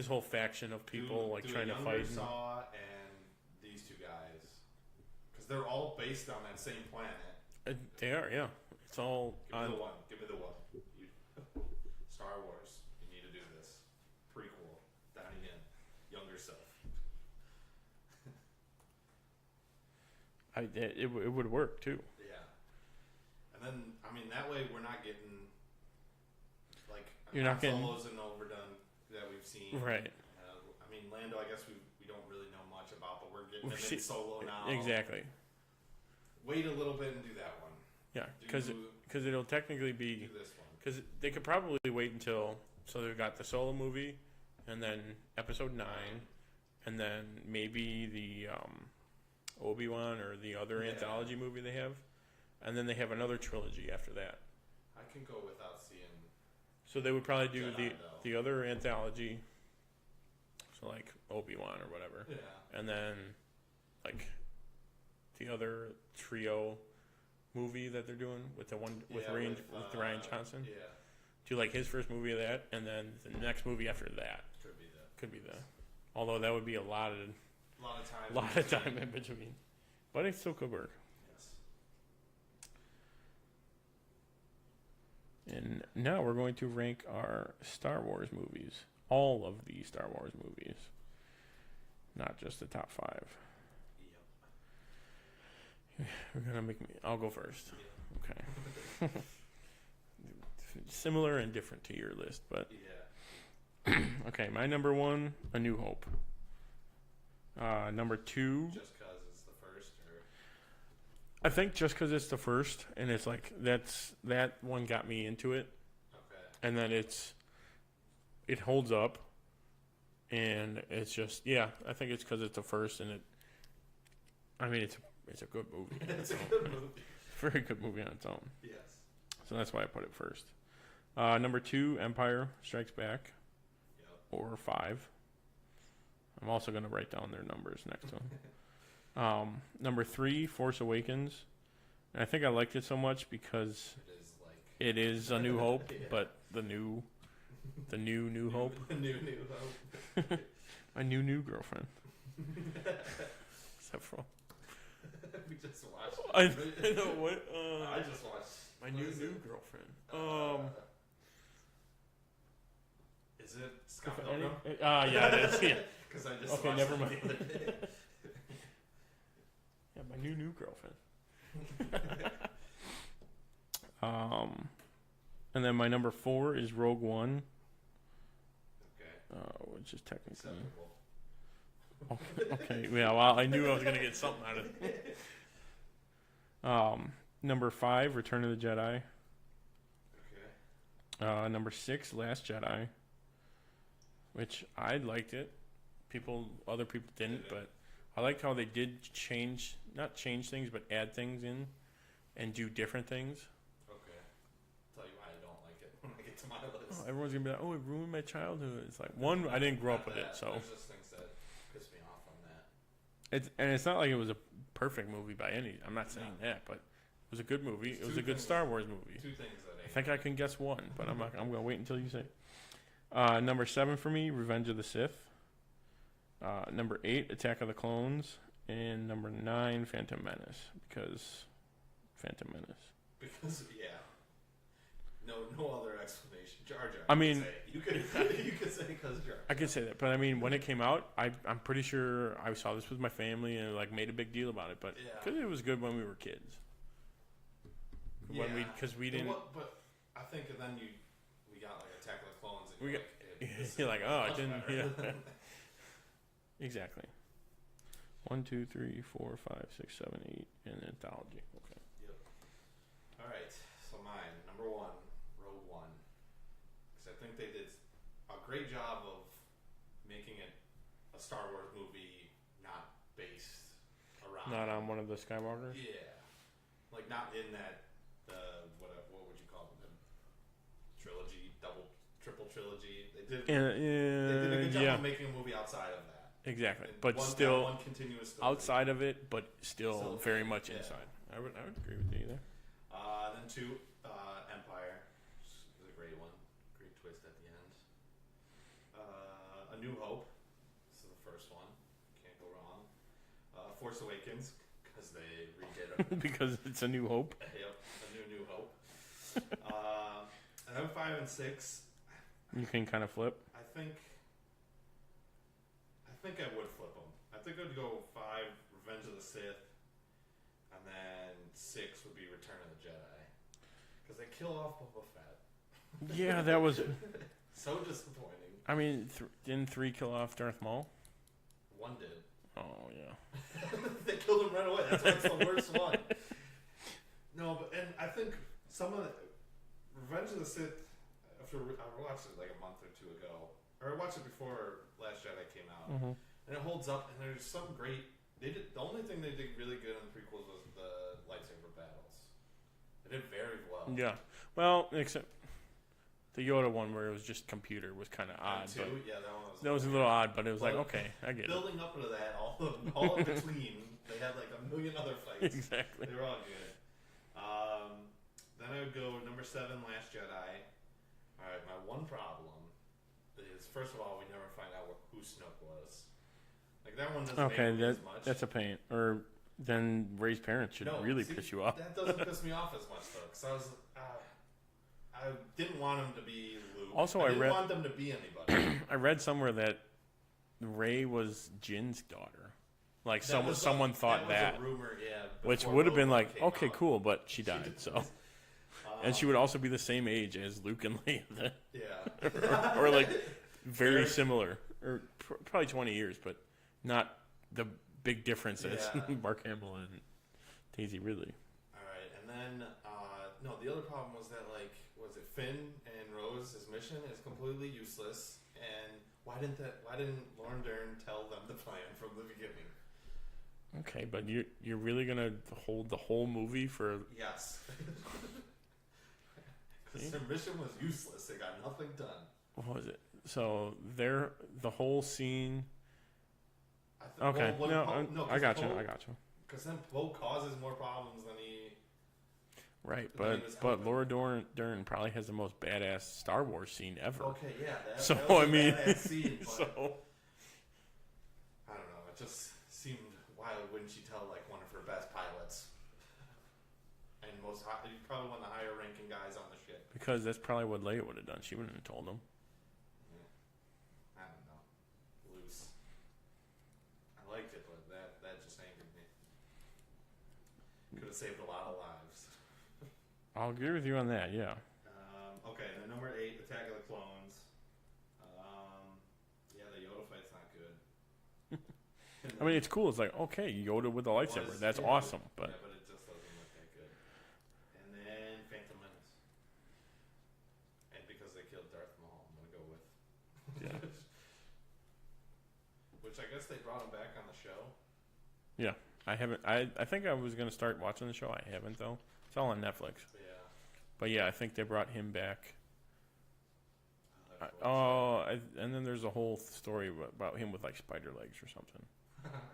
whole faction of people trying to fight. Saw and these two guys, because they're all based on that same planet. They are, yeah. It's all. Give me the one. Star Wars. You need to do this prequel. Donnie Yen, younger self. It would work too. Yeah, and then I mean that way we're not getting like you're not getting solos and overdone that we've seen. Right. I mean Lando, I guess we don't really know much about, but we're getting him in solo now. Exactly. wait a little bit and do that one. Yeah, because it'll technically be Do this one. because they could probably wait until they've got the solo movie, and then episode 9, and then maybe the Obi-Wan or the other anthology movie they have, and then they have another trilogy after that. I can go without seeing. So they would probably do Jedi, the other anthology, so like Obi-Wan or whatever, and then like the other trio movie that they're doing with the one with Ryan Johnson. Yeah. Do like his first movie of that, and then the next movie after that. Could be that. Although that would be a lot of time in between. But it still could work. Yes. And now we're going to rank our Star Wars movies. All of the Star Wars movies. Not just the top 5. Yep. We're gonna make me. I'll go first. Yep. Okay. Similar and different to your list, but okay. My number 1, A New Hope. Number 2. Just because it's the first, or I think just because it's the first, and it's like that one got me into it. Okay. And then it holds up, and it's just I think it's because it's the first, and it's a good movie. It's a good movie. Very good movie on its own. Yes. So that's why I put it first. Number 2, Empire Strikes Back. Yep. Or 5. I'm also going to write down their numbers next to them. Number 3, Force Awakens. And I think I liked it so much because it is A New Hope, but the new Hope. The new Hope. My new girlfriend. Except for we just watched. I know what. I just watched my new girlfriend. Is it Scott Pilgrim? Yeah, it is. Yeah. Because I just okay, watched never it mind. the other day. Yeah, my new girlfriend. And then my number 4 is Rogue One. Okay. Which is technically. Acceptable. Okay. Yeah. Well, I knew I was gonna get something out of it. Number 5, Return of the Jedi. Okay. Number 6, Last Jedi. Which I liked it. Other people didn't, but I liked how they did not change things, but add things in, and do different things. Okay. Tell you why I don't like it when I get to my list. Oh, everyone's gonna be like, "Oh, it ruined my childhood." It's like one, I didn't grow up with it, so. There's just things that piss me off on that. It's not like it was a perfect movie by any. I'm not saying that, but it was a good movie. It was a good Star Wars movie. 2 things that I think I can guess one, but I'm gonna wait until you say. Number 7 for me, Revenge of the Sith. Number 8, Attack of the Clones, and number 9, Phantom Menace. Because no other explanation. Jar Jar. I mean, you could say because Jar Jar. I could say that, but I mean, when it came out, I'm pretty sure I saw this with my family and like made a big deal about it. But because it was good when we were kids. Yeah. Because we didn't. But I think then we got like Attack of the Clones. And you're like, oh, I didn't. Yeah. Exactly. 1, 2, 3, 4, 5, 6, 7, 8, and anthology. Okay. Yep. All right. So mine, number 1, Rogue One, because I think they did a great job of making it a Star Wars movie, not based around. Not on one of the Skywalkers. Yeah. Like not in that. What would you call them? Trilogy, triple trilogy. They did. They did a good job of making a movie outside of that. Exactly, And but still one continuous story. outside of it, but still very much inside. I would agree with you there. Then 2, Empire, which is a great one, great twist at the end. A New Hope, this is the first one, can't go wrong. Force Awakens, because they redid it. Because it's A New Hope. Yep, a New Hope. And then 5 and 6. You can kind of flip. I think I would flip them. I think I'd go 5, Revenge of the Sith, and then 6 would be Return of the Jedi, because they kill off Boba Fett. Yeah, that was so disappointing. I mean, didn't 3 kill off Darth Maul? 1 did. Oh yeah. They killed him right away. That's why it's the worst one. No, but and I think some of the Revenge of the Sith. After I watched it like a month or two ago, or I watched it before Last Jedi came out, and it holds up. And there's some great. The only thing they did really good in the prequels was the lightsaber battles. They did very well. Yeah. Well, except the Yoda one where it was just computer was kind of odd. But yeah, that was a little odd, but it was like, okay, I get it. Building up to that, all in between, they had like a million other fights. Exactly. They were all good. Then I would go number 7, Last Jedi. All right, my one problem is, first of all, we never find out who Snoke was. Like that one doesn't make me as much. That's a pain. Or then Rey's parents should really piss you off. That doesn't piss me off as much though, because I didn't want him to be Luke. Also, I didn't want them to be anybody. I read somewhere that Rey was Jin's daughter. Like someone thought that, was a rumor, yeah, which would have been like, okay, cool, but she died, so. And she would also be the same age as Luke and Leia. Yeah. or like very similar, or probably 20 years, but not the big difference as Mark Hamill and Daisy Ridley. All right, and then no, the other problem was that like, was it Finn and Rose's mission is completely useless, and why didn't Lauren Dern tell them the plan from the beginning? Okay, but you're really gonna hold the whole movie for? Yes. Because their mission was useless. They got nothing done. What was it? So the whole scene. Okay, I got you. Because then Poe causes more problems than he. Right, but Laura Dern probably has the most badass Star Wars scene ever. Okay, yeah. That was I a mean, badass scene, but so I don't know. It just seemed, why wouldn't she tell like one of her best pilots and probably one of the higher ranking guys on the ship? Because that's probably what Leia would have done. She wouldn't have told him. I don't know. Loose. I liked it, but that just angered me. Could have saved a lot of lives. I'll agree with you on that. Yeah. Okay, then number 8, Attack of the Clones. Yeah, the Yoda fight's not good. I mean, it's cool. It's like, okay, Yoda with the lightsaber. That's awesome. But yeah, but it just doesn't look that good. And then Phantom Menace. And because they killed Darth Maul, I'm gonna go with. Yeah. Which I guess they brought him back on the show. Yeah, I haven't. I think I was gonna start watching the show. I haven't though. It's all on Netflix. Yeah. But yeah, I think they brought him back. And then there's a whole story about him with like spider legs or something.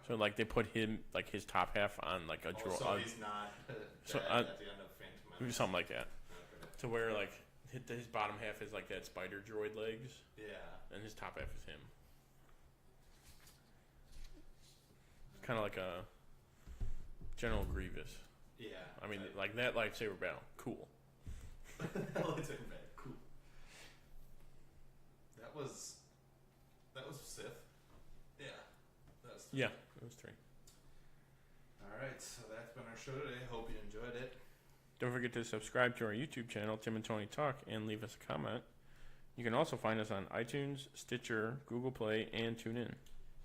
So like they put him, like his top half on like a drawer. So he's not at the end of Phantom Menace. Something like that. Okay. To where like his bottom half is like that spider droid legs. Yeah. And his top half is him. It's kind of like a General Grievous. Yeah. I mean, like that lightsaber battle, cool. That lightsaber battle, cool. That was Sith. Yeah. That was 3. Yeah, it was 3. Alright, so that's been our show today. Hope you enjoyed it. Don't forget to subscribe to our YouTube channel, Tim and Tony Talk, and leave us a comment. You can also find us on iTunes, Stitcher, Google Play, and TuneIn.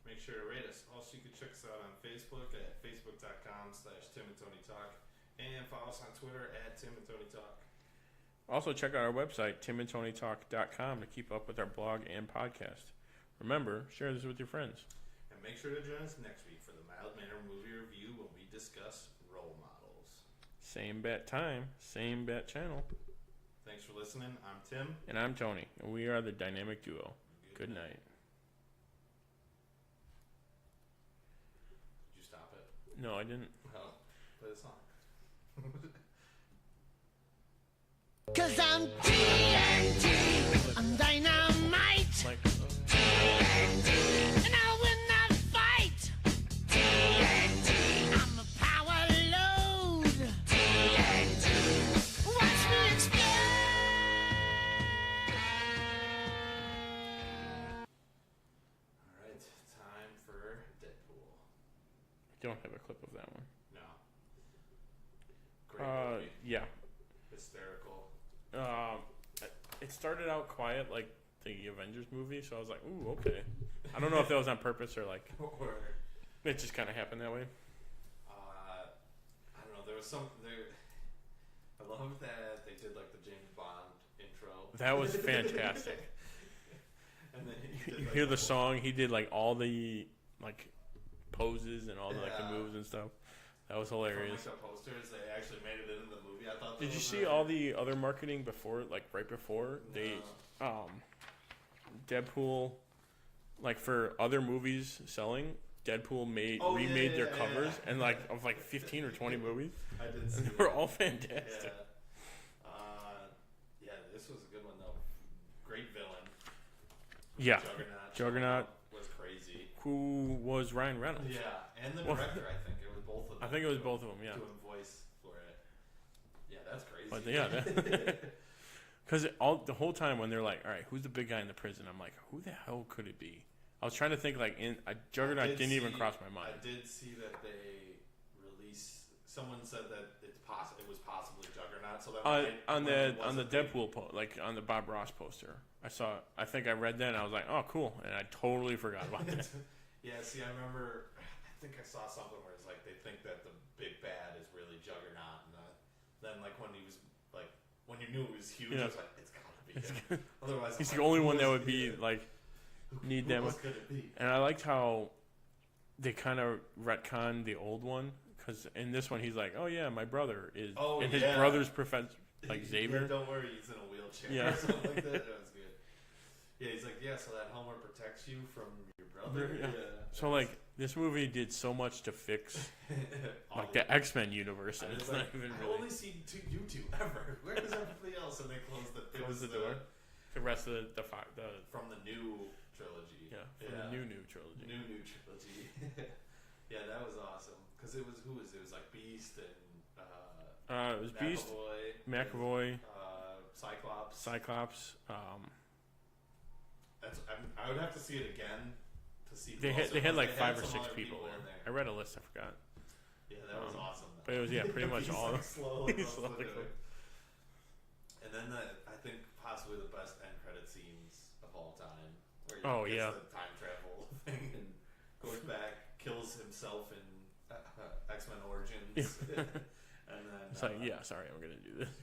Make sure to rate us. Also, you can check us out on Facebook at facebook.com/Tim and Tony Talk, and follow us on Twitter at Tim and Tony Talk. Also, check out our website, timandtonytalk.com, to keep up with our blog and podcast. Remember, share this with your friends. And make sure to join us next week for the Mild Manner movie review when we discuss role models. Same bat time, same bat channel. Thanks for listening. I'm Tim. And I'm Tony, and we are the dynamic duo. Good night. Did you stop it? No, I didn't. Oh, play the song. 'Cause I'm TNT, I'm dynamite. TNT, and I'll win that fight. TNT, I'm a power load. TNT, watch me explode. Alright, time for Deadpool. I don't have a clip of that one. No. Great movie. Yeah. Hysterical. It started out quiet like the Avengers movie, so I was like, ooh, okay. I don't know if that was on purpose or like... It just kind of happened that way. I don't know. There was some there. I love that they did like the James Bond intro. That was fantastic. And then you hear the song. He did like all the like poses and all the, like the moves and stuff. That was hilarious. From, like, the posters, they actually made it into the movie. I thought. Did you see all the other marketing before, like right before they, Deadpool, like for other movies selling, Deadpool remade their covers and like of like 15 or 20 movies. I did see. And they were all fantastic. Yeah, this was a good one though. Great villain. Yeah, Juggernaut was crazy. Who was Ryan Reynolds? Yeah, and the director. I think it was both of them. I think it was both of them. Yeah. Doing voice for it. Yeah, that's crazy. But yeah, because the whole time when they're like, "All right, who's the big guy in the prison?" I'm like, "Who the hell could it be?" I was trying to think like Juggernaut didn't even cross my mind. I did see that they released. Someone said that it was possibly Juggernaut. So that on the Deadpool like on the Bob Ross poster, I think I read that and I was like, "Oh, cool," and I totally forgot about that. Yeah, see, I remember. I think I saw something where it's like they think that the big bad is really Juggernaut, and then like when he was like when you knew it was huge, I was like, it's gotta be him. Otherwise, he's the only one that would be like need them. And I liked how they kind of retconned the old one because in this one he's like, oh yeah, my brother is, and his brother's like Xavier. Yeah, don't worry, he's in a wheelchair or something like that. That was good. Yeah, he's like, yeah, so that helmet protects you from your brother. Yeah. So like this movie did so much to fix like the X-Men universe, and it's not even really. I've only seen you two ever. Where is everybody else? And they closed the door. The rest of the from the new trilogy. Yeah, from the new trilogy. New trilogy. Yeah, that was awesome because it was it was like Beast and it was Beast, McAvoy, Cyclops. I would have to see it again to see. They had like 5 or 6 people in there. I read a list. I forgot. Yeah, that was awesome. But it was pretty much all like slowly. And then I think possibly the best end credit scenes of all time. Where he gets the time travel thing and goes back, kills himself in X-Men Origins, and then it's like, sorry, I'm gonna do this,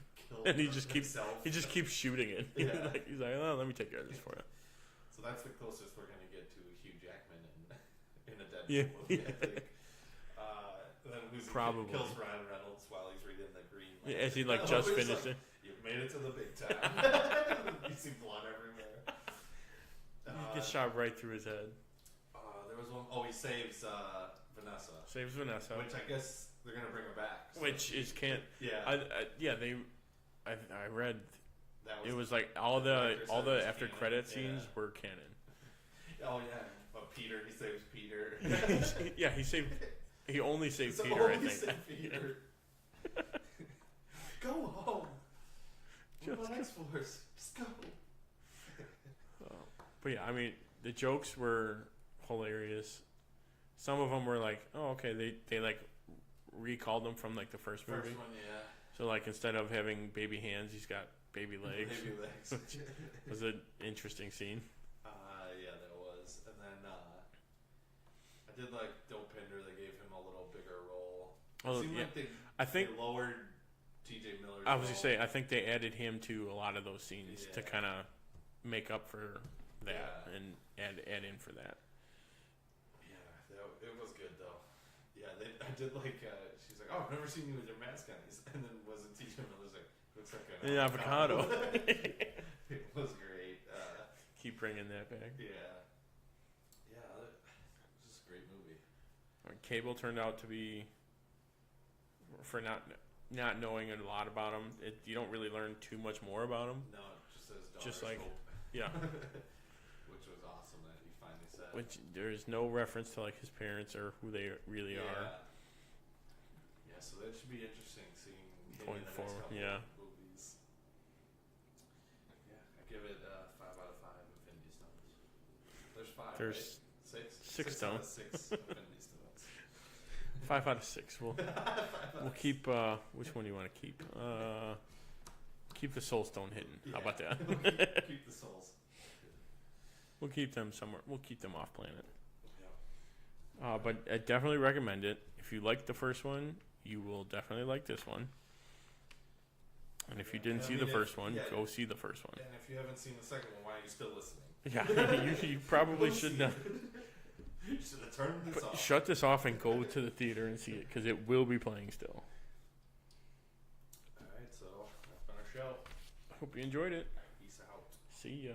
and he just keeps shooting it. Yeah. He's like, oh, let me take care of this for you. So that's the closest we're gonna get to Hugh Jackman in a Deadpool movie, I think. Then Probably kills Ryan Reynolds while he's reading the Green Lantern. Yeah, as he just finished it. You've made it to the big time. You see blood everywhere. He gets shot right through his head. There was one. Oh, he saves Vanessa. Saves Vanessa. Which I guess they're gonna bring her back. So. Which is can't. Yeah. I read. It was like all the after credit scenes were canon. Oh yeah, but Peter, he saves Peter. Yeah, he only saved Peter. I think. Peter. Go home. What X-Force? Just go. But yeah, I mean, the jokes were hilarious. Some of them were like, oh, okay, they like recalled them from like the first movie. First one, yeah. So like instead of having baby hands, he's got baby legs. Baby legs. Which was an interesting scene. Yeah, that was. And then I did like Dopinder. They gave him a little bigger role. It seemed like they lowered T.J. Miller's I was gonna say, I think they added him to a lot of those scenes to kind of make up for that and add in for that. Yeah, it was good though. Yeah, I did like. She's like, "Oh, I've never seen you with your mask on." And then wasn't T.J. Miller's like, "Looks like an avocado." It was great. Keep bringing that back. Yeah, it was just a great movie. Cable turned out to be, for not knowing a lot about him, you don't really learn too much more about him. No, it just like, hope. Yeah. Which was awesome that he finally said. Which there's no reference to like his parents or who they really are. Yeah, so that should be interesting seeing him going in the forward. next couple Yeah. movies. Yeah, I give it 5 out of 5 Infinity Stones. There's 5. There's right? 6 out of stones. 6 Infinity Stones. 5 out of 6. We'll keep. Which one do you want to keep? Keep the Soul Stone hidden. How about that? We'll keep the souls. We'll keep them somewhere. We'll keep them off planet. But I definitely recommend it. If you liked the first one, you will definitely like this one. And if you didn't see the first one, go see the first one. And if you haven't seen the second one, why are you still listening? Yeah, you probably should not. You should have turned this off. Shut this off and go to the theater and see it, because it will be playing still. Alright, so that's been our show. I hope you enjoyed it. Peace out. See ya.